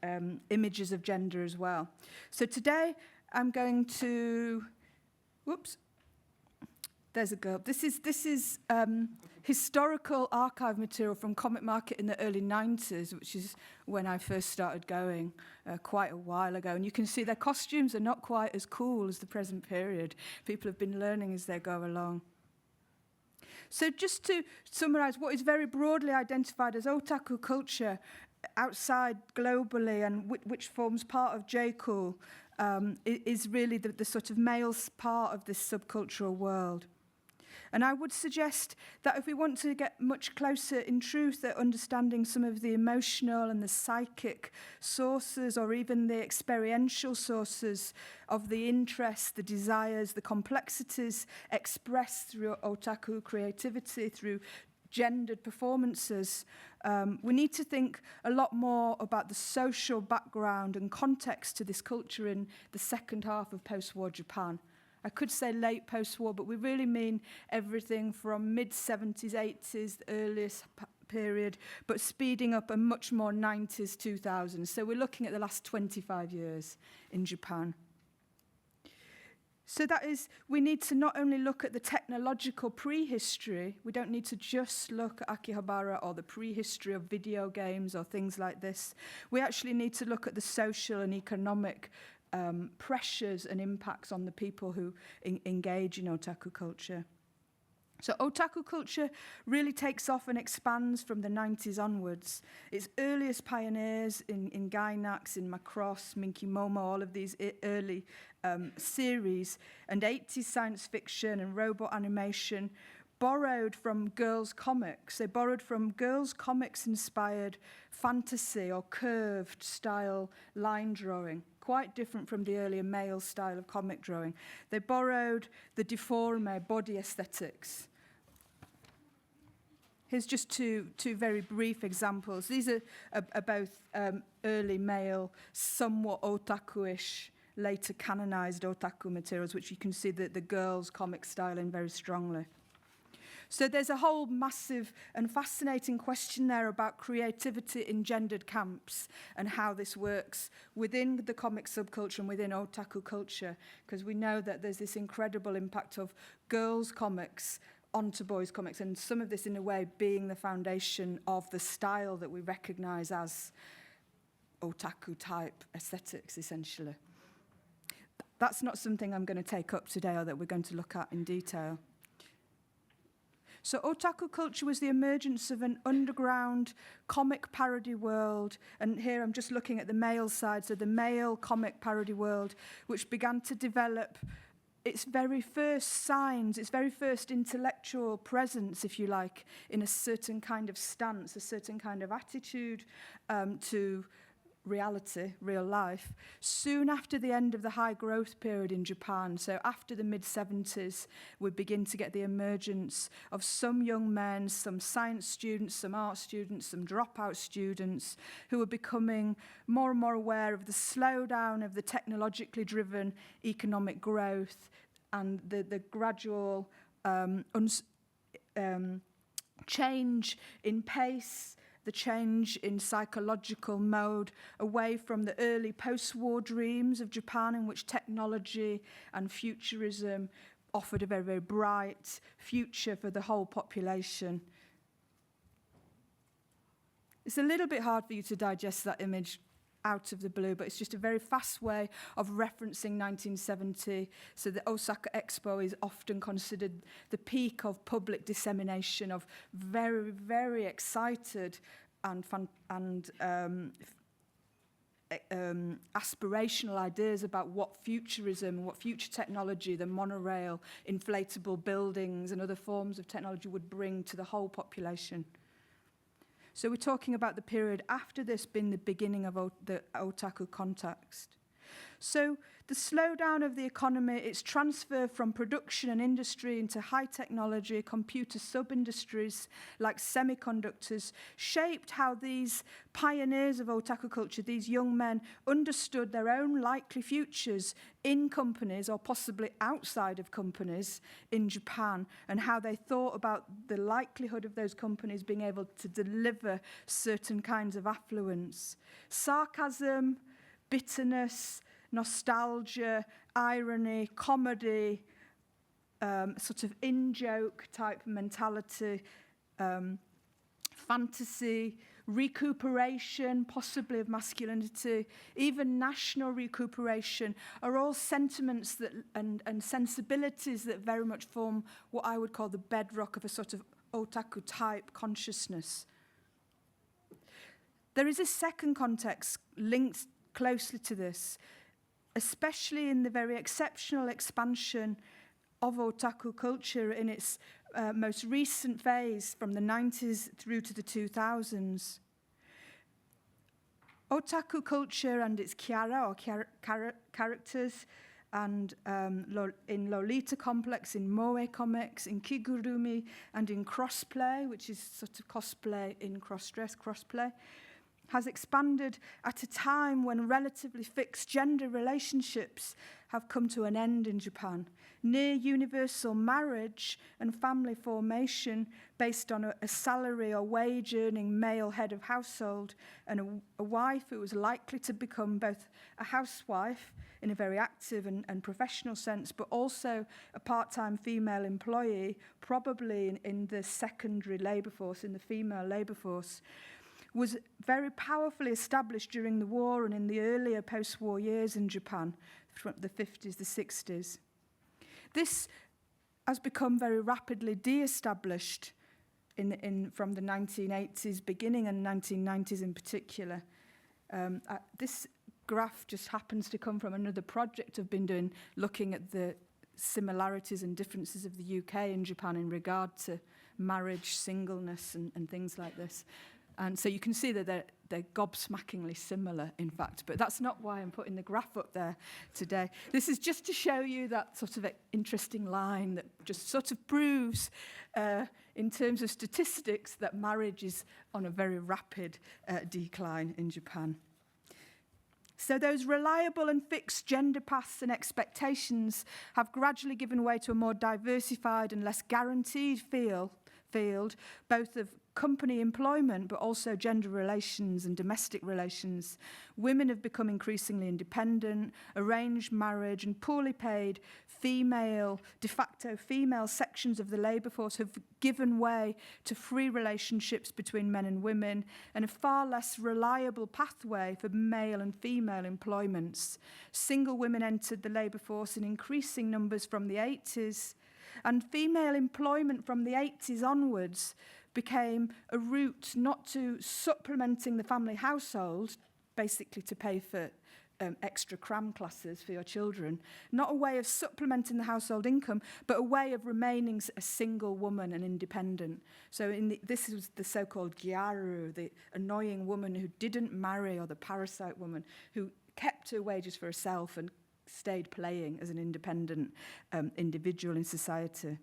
images of gender as well. So today I'm going to... Whoops. There's a girl. This is historical archive material from Comic Market in the early 90s, which is when I first started going, quite a while ago. And you can see their costumes are not quite as cool as the present period. People have been learning as they go along. So just to summarize, what is very broadly identified as otaku culture outside globally, and which forms part of J-Cool, is really the sort of male part of this subcultural world. And I would suggest that if we want to get much closer, in truth, at understanding some of the emotional and the psychic sources, or even the experiential sources of the interests, the desires, the complexities expressed through otaku creativity, through gendered performances, we need to think a lot more about the social background and context to this culture in the second half of post-war Japan. I could say late post-war, but we really mean everything from mid-70s, 80s, the earliest period, but speeding up and much more 90s, 2000s. So we're looking at the last 25 years in Japan. So that is, we need to not only look at the technological prehistory, we don't need to just look at Akihabara or the prehistory of video games or things like this. We actually need to look at the social and economic pressures and impacts on the people who engage in otaku culture. So otaku culture really takes off and expands from the 90s onwards. Its earliest pioneers in Gainax, in Macross, Minky Momo, all of these early series, and 80s science fiction and robot animation borrowed from girls' comics. They borrowed from girls' comics-inspired fantasy or curved style line drawing, quite different from the earlier male style of comic drawing. They borrowed the deforme body aesthetics. Here's just two very brief examples. These are both early male, somewhat otaku-ish later canonized otaku materials, which you can see the girls' comic style in very strongly. So there's a whole massive and fascinating question there about creativity in gendered camps and how this works within the comic subculture and within otaku culture, because we know that there's this incredible impact of girls' comics onto boys' comics, and some of this, in a way, being the foundation of the style that we recognize as otaku-type aesthetics, essentially. That's not something I'm going to take up today or that we're going to look at in detail. So otaku culture was the emergence of an underground comic parody world, and here I'm just looking at the male side, so the male comic parody world, which began to develop its very first signs, its very first intellectual presence, if you like, in a certain kind of stance, a certain kind of attitude to reality, real life, soon after the end of the high growth period in Japan. So after the mid-70s, we begin to get the emergence of some young men, some science students, some art students, some dropout students who are becoming more and more aware of the slowdown of the technologically driven economic growth and the gradual change in pace, the change in psychological mode away from the early post-war dreams of Japan, in which technology and futurism offered a very, very bright future for the whole population. It's a little bit hard for you to digest that image out of the blue, but it's just a very fast way of referencing 1970. So the Osaka Expo is often considered the peak of public dissemination of very, very excited and aspirational ideas about what futurism and what future technology, the monorail, inflatable buildings and other forms of technology would bring to the whole population. So we're talking about the period after this being the beginning of the otaku context. So the slowdown of the economy, its transfer from production and industry into high technology, computer sub-industries like semiconductors, shaped how these pioneers of otaku culture, these young men, understood their own likely futures in companies or possibly outside of companies in Japan, and how they thought about the likelihood of those companies being able to deliver certain kinds of affluence. Sarcasm, bitterness, nostalgia, irony, comedy, sort of in-joke type mentality, fantasy, recuperation, possibly of masculinity, even national recuperation, are all sentiments that and sensibilities that very much form what I would call the bedrock of a sort of otaku-type consciousness. There is a second context linked closely to this, especially in the very exceptional expansion of otaku culture in its most recent phase from the 90s through to the 2000s. Otaku culture and its kyara, or characters, and in Lolita Complex, in Moe Comics, in Kigurumi, and in Crossplay, which is sort of cosplay in cross-dress, crossplay, has expanded at a time when relatively fixed gender relationships have come to an end in Japan. Near universal marriage and family formation based on a salary or wage-earning male head of household and a wife who was likely to become both a housewife in a very active and professional sense, but also a part-time female employee, probably in the secondary labour force, in the female labour force, was very powerfully established during the war and in the earlier post-war years in Japan, from the 50s, the 60s. This has become very rapidly de-established from the 1980s beginning and 1990s in particular. This graph just happens to come from another project I've been doing, looking at the similarities and differences of the UK and Japan in regard to marriage, singleness, and things like this. And so you can see that they're gobsmackingly similar, in fact. But that's not why I'm putting the graph up there today. This is just to show you that sort of interesting line that just sort of proves, in terms of statistics, that marriage is on a very rapid decline in Japan. So those reliable and fixed gender paths and expectations have gradually given way to a more diversified and less guaranteed field, both of company employment but also gender relations and domestic relations. Women have become increasingly independent. Arranged marriage and poorly paid de facto female sections of the labour force have given way to free relationships between men and women and a far less reliable pathway for male and female employments. Single women entered the labour force in increasing numbers from the 80s, and female employment from the 80s onwards became a route not to supplementing the family household, basically to pay for extra cram classes for your children, not a way of supplementing the household income, but a way of remaining a single woman and independent. So this was the so-called gyaru, the annoying woman who didn't marry, or the parasite woman who kept her wages for herself and stayed playing as an independent individual in society.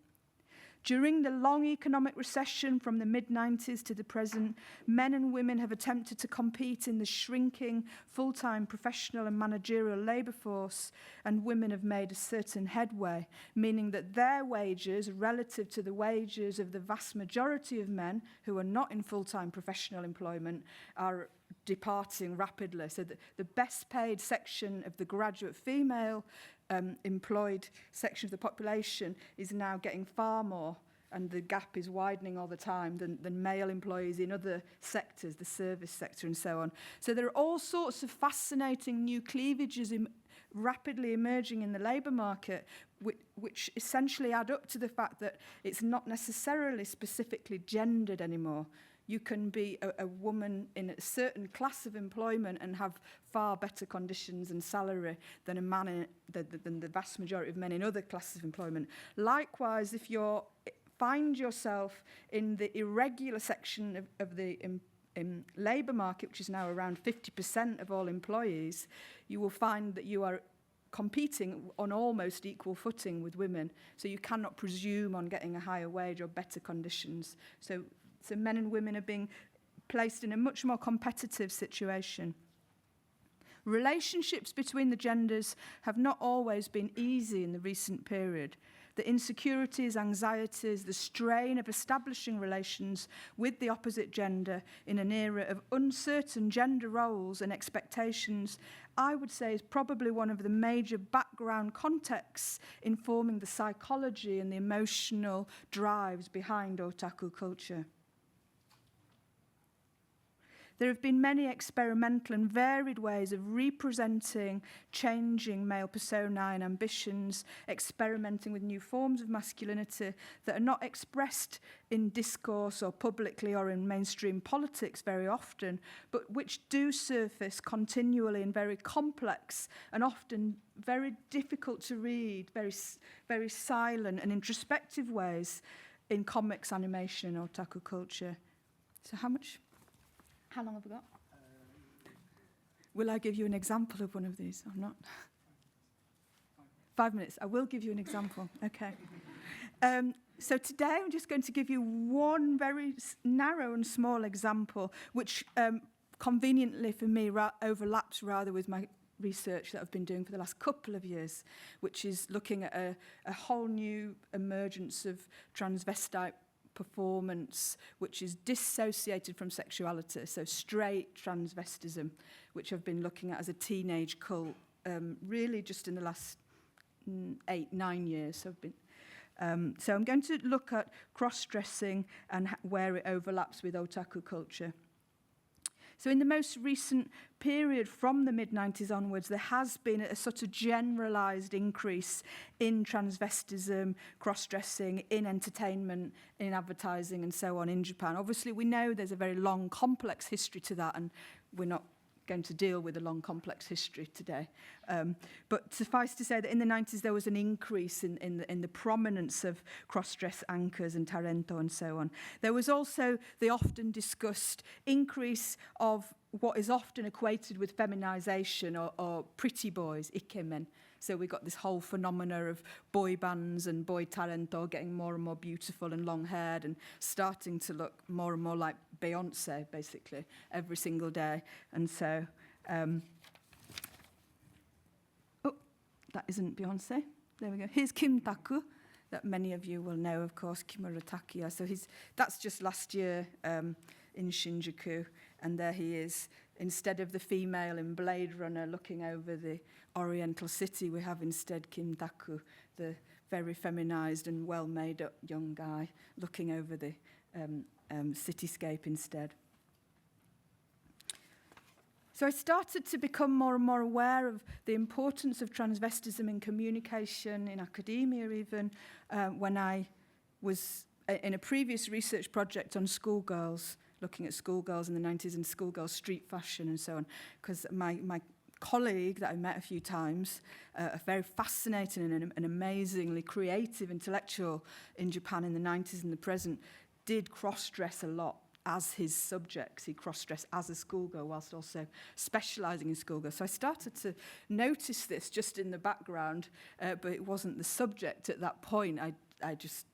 During the long economic recession from the mid-90s to the present, men and women have attempted to compete in the shrinking full-time professional and managerial labour force, and women have made a certain headway, meaning that their wages, relative to the wages of the vast majority of men who are not in full-time professional employment, are departing rapidly. So the best paid section of the graduate female employed section of the population is now getting far more, and the gap is widening all the time than male employees in other sectors, the service sector and so on. So there are all sorts of fascinating new cleavages rapidly emerging in the labour market, which essentially add up to the fact that it's not necessarily specifically gendered anymore. You can be a woman in a certain class of employment and have far better conditions and salary than a man than the vast majority of men in other classes of employment. Likewise, if you find yourself in the irregular section of the labour market, which is now around 50% of all employees, you will find that you are competing on almost equal footing with women. So you cannot presume on getting a higher wage or better conditions. So men and women are being placed in a much more competitive situation. Relationships between the genders have not always been easy in the recent period. The insecurities, anxieties, the strain of establishing relations with the opposite gender in an era of uncertain gender roles and expectations, I would say, is probably one of the major background contexts informing the psychology and the emotional drives behind otaku culture. There have been many experimental and varied ways of representing changing male personae and ambitions, experimenting with new forms of masculinity that are not expressed in discourse or publicly or in mainstream politics very often, but which do surface continually in very complex and often very difficult to read, very silent and introspective ways in comics, animation, otaku culture. So how long have we got? Will I give you an example of one of these or not? 5 minutes. I will give you an example. Okay. So today I'm just going to give you one very narrow and small example, which conveniently for me overlaps rather with my research that I've been doing for the last couple of years, which is looking at a whole new emergence of transvestite performance, which is dissociated from sexuality, so straight transvestism, which I've been looking at as a teenage cult, really just in the last 8-9 years. So I'm going to look at cross-dressing and where it overlaps with otaku culture. So in the most recent period from the mid-90s onwards, there has been a sort of generalised increase in transvestism, cross-dressing, in entertainment, in advertising and so on in Japan. Obviously, we know there's a very long, complex history to that, and we're not going to deal with a long, complex history today. But suffice to say that in the 90s, there was an increase in the prominence of cross-dress anchors and tarento and so on. There was also the often discussed increase of what is often equated with feminisation or pretty boys, ikemen. So we got this whole phenomena of boy bands and boy tarento getting more and more beautiful and long-haired and starting to look more and more like Beyonce, basically, every single day. And so that isn't Beyonce. There we go. Here's Kim Taku, that many of you will know, of course, Kimura Takuya. So that's just last year in Shinjuku, and there he is. Instead of the female in Blade Runner looking over the Oriental city, we have instead Kim Taku, the very feminized and well-made-up young guy looking over the cityscape instead. So I started to become more and more aware of the importance of transvestism in communication, in academia even, when I was in a previous research project on schoolgirls, looking at schoolgirls in the 90s and schoolgirls street fashion and so on, because my colleague that I met a few times, a very fascinating and amazingly creative intellectual in Japan in the 90s and the present, did cross-dress a lot as his subjects. He cross-dressed as a schoolgirl whilst also specialising in schoolgirls. So I started to notice this just in the background, but it wasn't the subject at that point. I just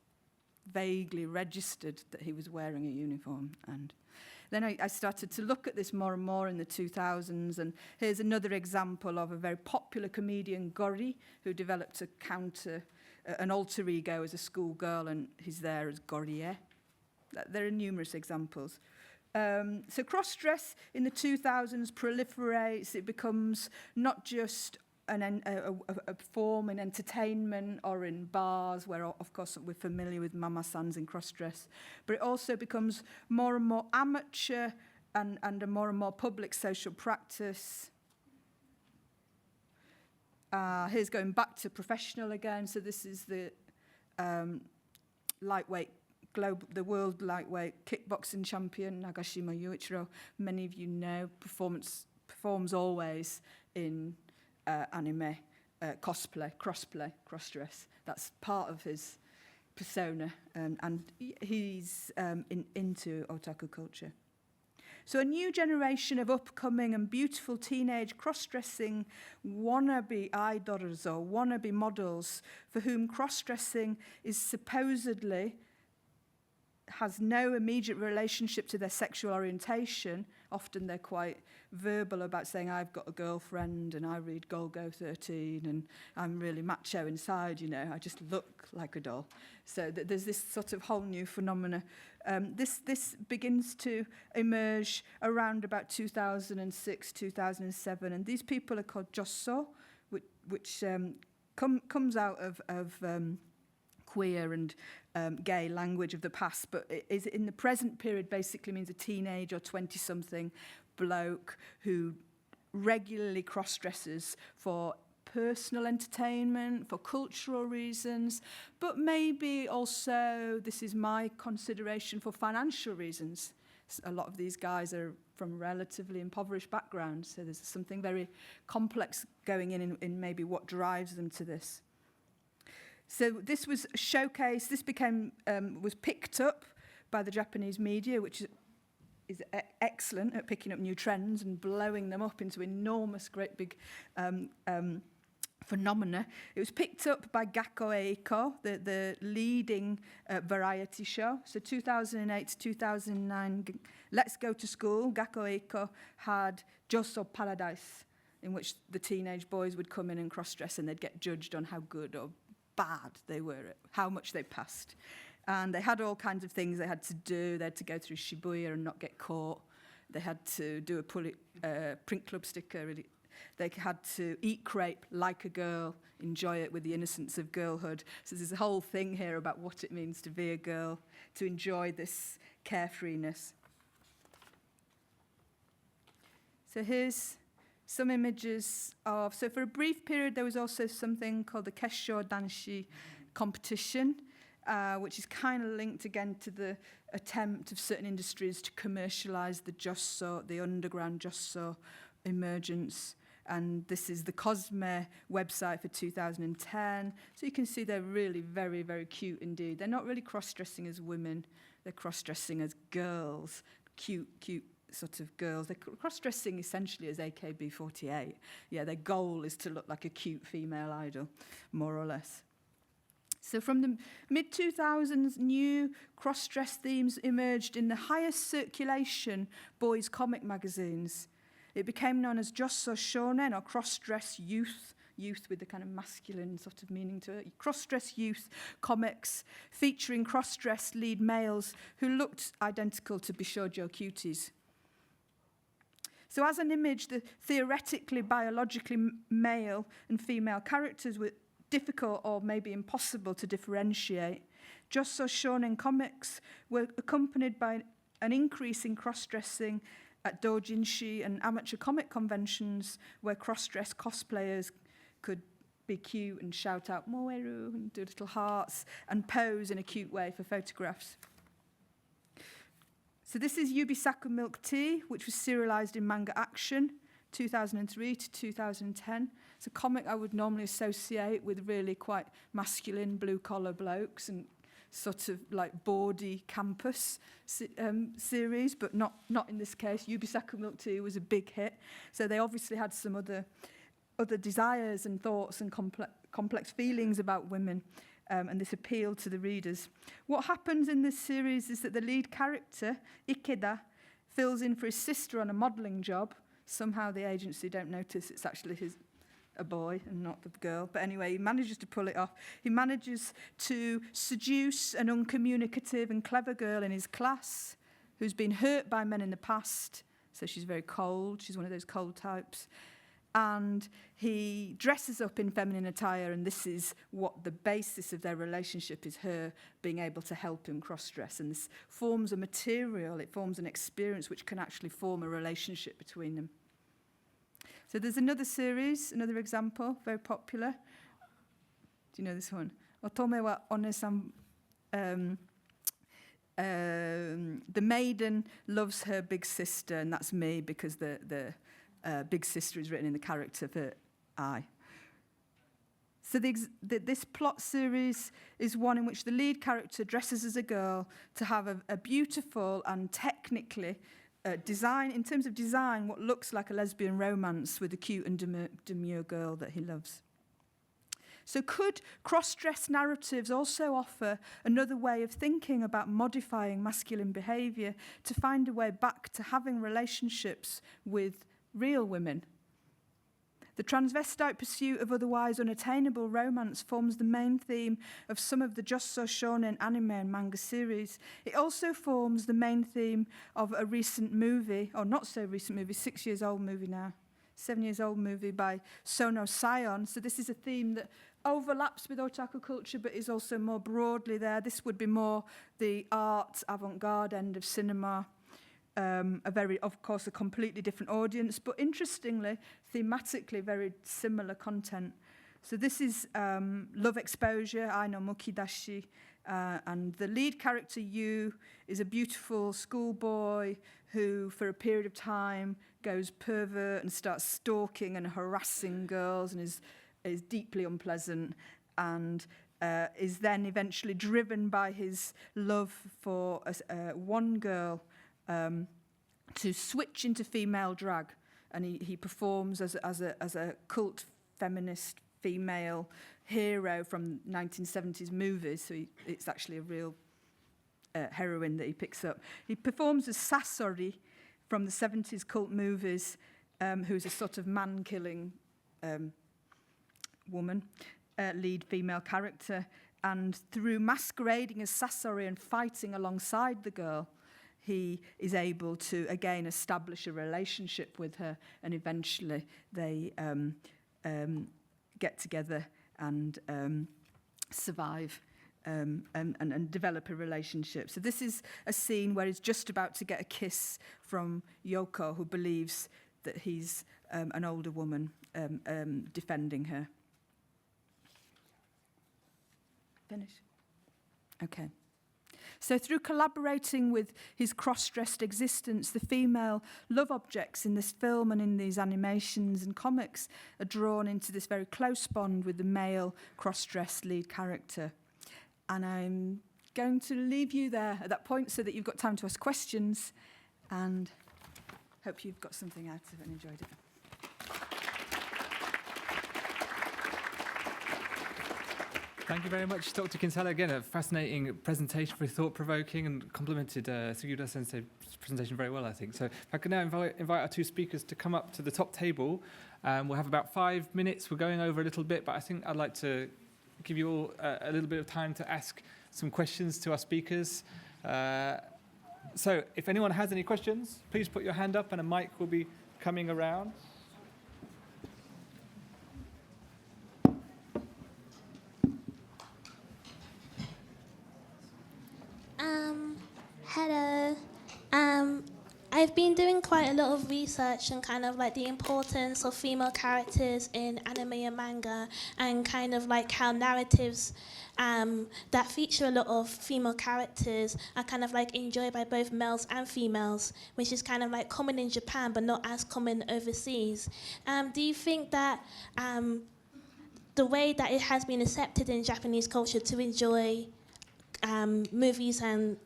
vaguely registered that he was wearing a uniform. And then I started to look at this more and more in the 2000s, and here's another example of a very popular comedian, Gori, who developed an alter ego as a schoolgirl, and he's there as Gorie. There are numerous examples. So cross-dress in the 2000s proliferates. It becomes not just a form in entertainment or in bars, where, of course, we're familiar with mama-sans in cross-dress, but it also becomes more and more amateur and a more and more public social practice. Here's going back to professional again. So this is the the world lightweight kickboxing champion, Nagashima Yuichiro. Many of you know, performs always in anime, cosplay, cross-dress. That's part of his persona, and he's into otaku culture. So a new generation of upcoming and beautiful teenage cross-dressing wannabe idols or wannabe models for whom cross-dressing is supposedly has no immediate relationship to their sexual orientation. Often they're quite verbal about saying, I've got a girlfriend and I read Golgo 13 and I'm really macho inside, you know, I just look like a doll. So there's this sort of whole new phenomena. This begins to emerge around about 2006, 2007, and these people are called josso, which comes out of queer and gay language of the past, but it is in the present period basically means a teenage or 20-something bloke who regularly cross-dresses for personal entertainment, for cultural reasons, but maybe also, this is my consideration, for financial reasons. A lot of these guys are from relatively impoverished backgrounds, so there's something very complex going in maybe what drives them to this. So this was showcased, this was picked up by the Japanese media, which is excellent at picking up new trends and blowing them up into enormous, great big phenomena. It was picked up by Gakko Eiko, the leading variety show. So 2008 to 2009, Let's Go to School, Gakko Eiko had Josso Paradise, in which the teenage boys would come in and cross-dress and they'd get judged on how good or bad they were at how much they passed. And they had all kinds of things they had to do. They had to go through Shibuya and not get caught. They had to do a print club sticker. They had to eat crepe like a girl, enjoy it with the innocence of girlhood. So there's a whole thing here about what it means to be a girl, to enjoy this carefreeness. So here's some images of, so for a brief period, there was also something called the Kessho Danshi competition, which is kind of linked again to the attempt of certain industries to commercialize the josso, the underground josso emergence. And this is the Cosme website for 2010. So you can see they're really very, very cute indeed. They're not really cross-dressing as women. They're cross-dressing as girls, cute sort of girls. They're cross-dressing essentially as AKB48. Yeah, their goal is to look like a cute female idol, more or less. So from the mid-2000s, new cross-dress themes emerged in the highest circulation boys' comic magazines. It became known as Josso Shonen, or cross-dress youth youth with the kind of masculine sort of meaning to it. Cross-dress youth comics featuring cross-dressed lead males who looked identical to Bishoujo cuties. So as an image, the theoretically, biologically male and female characters were difficult or maybe impossible to differentiate. Josso shonen comics were accompanied by an increase in cross-dressing at doujinshi and amateur comic conventions where cross-dressed cosplayers could be cute and shout out "Moeru" and do little hearts and pose in a cute way for photographs. So this is Yubisaku Milk Tea, which was serialized in Manga Action, 2003 to 2010. It's a comic I would normally associate with really quite masculine blue-collar blokes and sort of like bawdy campus series, but not in this case. Yubisaku Milk Tea was a big hit. So they obviously had some other desires and thoughts and complex feelings about women, and this appealed to the readers. What happens in this series is that the lead character, Ikeda, fills in for his sister on a modelling job. Somehow the agency don't notice it's actually a boy and not the girl. But anyway, he manages to pull it off. He manages to seduce an uncommunicative and clever girl in his class who's been hurt by men in the past. So she's very cold. She's one of those cold types. And he dresses up in feminine attire, and this is what the basis of their relationship is, her being able to help him cross-dress. And this forms a material, it forms an experience which can actually form a relationship between them. So there's another series, another example, very popular. Do you know this one? Otome wa One-san. The maiden loves her big sister, and that's me because the big sister is written in the character for I. So this plot series is one in which the lead character dresses as a girl to have a beautiful and technically design, in terms of design, what looks like a lesbian romance with a cute and demure girl that he loves. So could cross-dress narratives also offer another way of thinking about modifying masculine behaviour to find a way back to having relationships with real women? The transvestite pursuit of otherwise unattainable romance forms the main theme of some of the Josso shonen anime and manga series. It also forms the main theme of a recent movie, or not so recent movie, 6 years old movie now, 7 years old movie by Sono Sion. So this is a theme that overlaps with otaku culture but is also more broadly there. This would be more the art avant-garde end of cinema. Of course, a completely different audience, but interestingly, thematically, very similar content. So this is Love Exposure, Ai no Mukidashi, and the lead character, Yu, is a beautiful schoolboy who, for a period of time, goes pervert and starts stalking and harassing girls and is deeply unpleasant, and is then eventually driven by his love for one girl to switch into female drag, and he performs as a cult feminist female hero from 1970s movies. So it's actually a real heroine that he picks up. He performs as Sasori from the 70s cult movies, who's a sort of man-killing woman, lead female character, and through masquerading as Sasori and fighting alongside the girl, he is able to, again, establish a relationship with her, and eventually they get together and survive and develop a relationship. So this is a scene where he's just about to get a kiss from Yoko, who believes that he's an older woman defending her. Finish? Okay. So through collaborating with his cross-dressed existence, the female love objects in this film and in these animations and comics are drawn into this very close bond with the male cross-dressed lead character. And I'm going to leave you there at that point so that you've got time to ask questions, and hope you've got something out of it and enjoyed it. Thank you very much, Dr. Kinsella. Again, a fascinating presentation, very thought-provoking, and complimented Sugiura Sensei presentation very well, I think. So if I can now invite our two speakers to come up to the top table. We'll have about 5 minutes. We're going over a little bit, but I think I'd like to give you all a little bit of time to ask some questions to our speakers. So if anyone has any questions, please put your hand up and a mic will be coming around. Hello. I've been doing quite a lot of research on kind of like the importance of female characters in anime and manga, and kind of like how narratives that feature a lot of female characters are kind of like enjoyed by both males and females, which is kind of like common in Japan but not as common overseas. Do you think that the way that it has been accepted in Japanese culture to enjoy movies and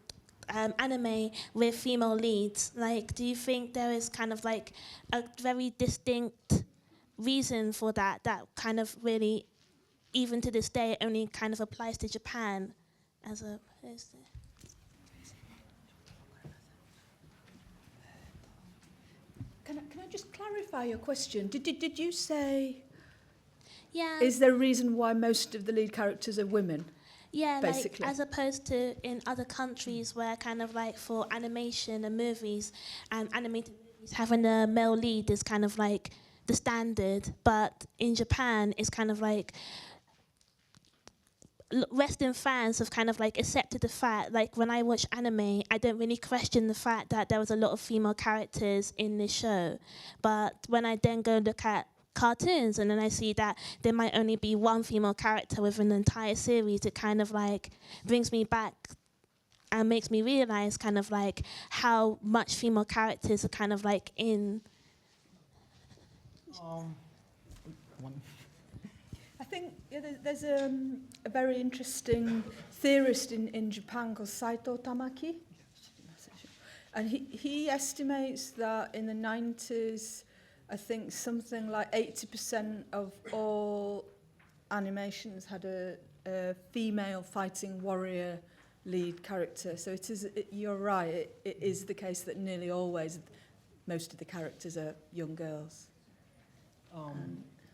anime with female leads, like, do you think there is kind of like a very distinct reason for that kind of really, even to this day, only kind of applies to Japan as opposed to... Can I just clarify your question? Did you say, Yeah. is there a reason why most of the lead characters are women? Yeah, basically? like as opposed to in other countries where kind of like for animation and movies, animated movies, having a male lead is kind of like the standard, but in Japan it's kind of like Western fans have kind of like accepted the fact, like when I watch anime, I don't really question the fact that there was a lot of female characters in the show, but when I then go look at cartoons and then I see that there might only be one female character within the entire series, it kind of like brings me back and makes me realize kind of like how much female characters are kind of like in. I think there's a very interesting theorist in Japan called Saito Tamaki. And he estimates that in the 90s, I think something like 80% of all animations had a female fighting warrior lead character. So you're right, it is the case that nearly always most of the characters are young girls.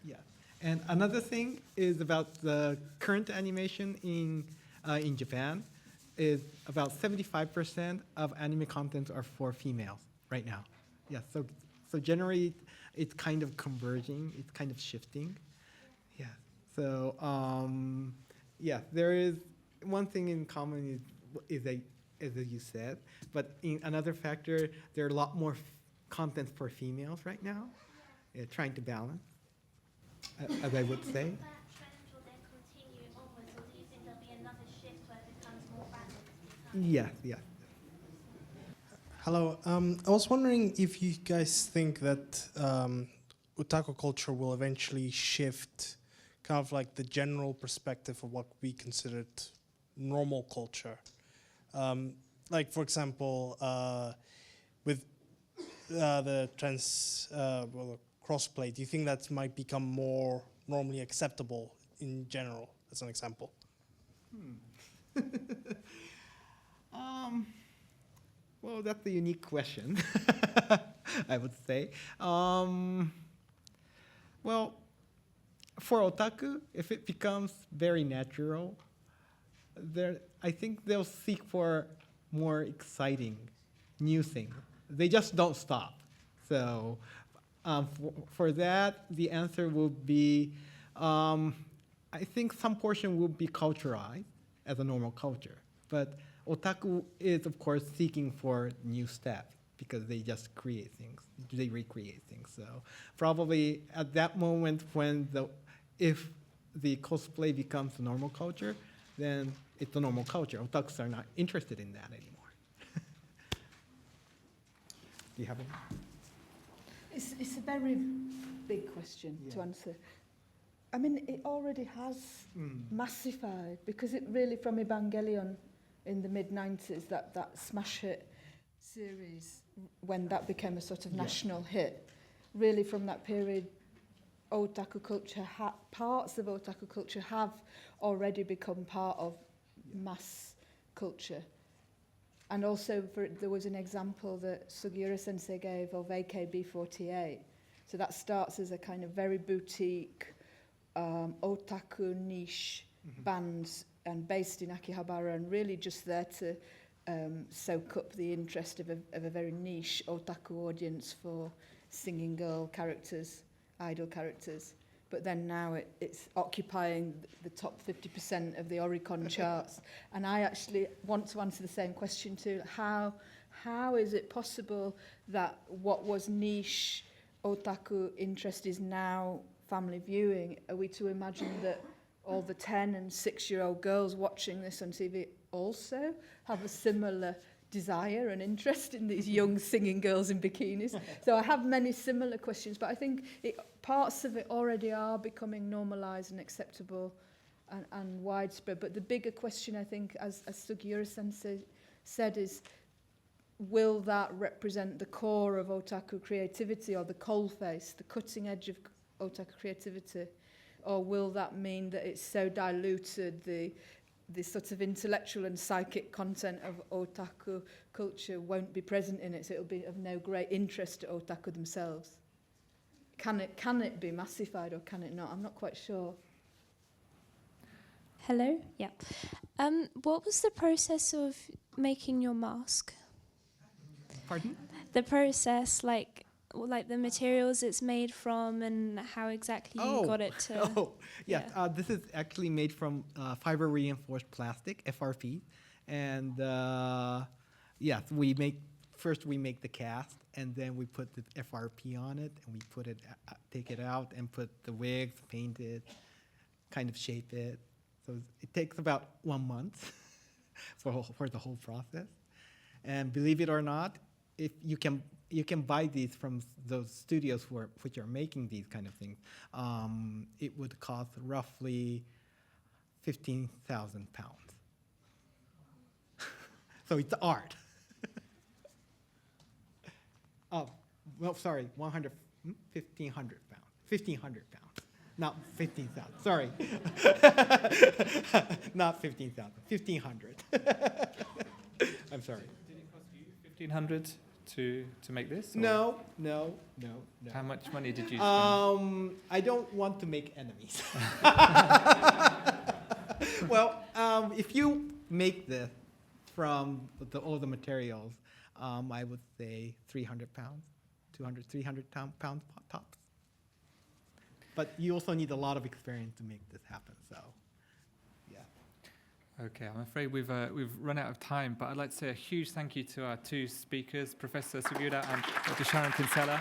Yeah, and another thing is about the current animation in Japan is about 75% of anime content are for females right now. Yeah, so generally it's kind of converging, it's kind of shifting. Yeah, so yeah, there is one thing in common is as you said, but in another factor, there are a lot more content for females right now, trying to balance, as I would say. That trend will then continue onwards, or do you think there'll be another shift where it becomes more balanced? Yes, yes. Hello. I was wondering if you guys think that otaku culture will eventually shift kind of like the general perspective of what we considered normal culture. Like, for example, with the crossplay, do you think that might become more normally acceptable in general, as an example? Well, that's a unique question, I would say. Well, for otaku, if it becomes very natural, I think they'll seek for more exciting new things. They just don't stop. So for that, the answer will be, I think some portion will be culturalized as a normal culture. But otaku is, of course, seeking for new steps because they just create things. They recreate things. So probably at that moment when if the cosplay becomes a normal culture, then it's a normal culture. Otakus are not interested in that anymore. Do you have any? It's a very big question to answer. I mean, it already has massified because it really, from Evangelion in the mid-90s, that smash hit series, when that became a sort of national hit, really from that period, otaku culture, parts of otaku culture have already become part of mass culture. And also, there was an example that Sugiura Sensei gave of AKB48. So that starts as a kind of very boutique otaku niche bands and based in Akihabara and really just there to soak up the interest of a very niche otaku audience for singing girl characters, idol characters. But then now it's occupying the top 50% of the Oricon charts. And I actually want to answer the same question too. How is it possible that what was niche otaku interest is now family viewing? Are we to imagine that all the 10 and 6-year-old girls watching this on TV also have a similar desire and interest in these young singing girls in bikinis? So I have many similar questions, but I think parts of it already are becoming normalised and acceptable and widespread. But the bigger question, I think, as Sugiura Sensei said, is will that represent the core of otaku creativity or the coalface, the cutting edge of otaku creativity? Or will that mean that it's so diluted, the sort of intellectual and psychic content of otaku culture won't be present in it, so it'll be of no great interest to otaku themselves? Can it be massified or can it not? I'm not quite sure. Hello? Yeah. What was the process of making your mask? Pardon? The process, like the materials it's made from and how exactly you got it to... Yes. This is actually made from fiber reinforced plastic, FRP. And yes, we make the cast, and then we put the FRP on it, and we take it out and put the wigs, paint it, kind of shape it. So it takes about 1 month for the whole process. And believe it or not, if you can buy these from those studios which are making these kind of things. It would cost roughly 15,000 pounds. So it's art. Well, sorry, 1,500 pounds. 1,500 pounds. Not 15,000. Sorry. Not 15,000. 1,500. I'm sorry. Did it cost you 1,500 to make this? Or No. how much money did you spend? I don't want to make enemies. Well, if you make this from all the materials, I would say 300 pounds, 200, 300 pounds tops. But you also need a lot of experience to make this happen, so yeah. Okay, I'm afraid we've run out of time, but I'd like to say a huge thank you to our two speakers, Professor Sugiura and Dr. Sharon Kinsella.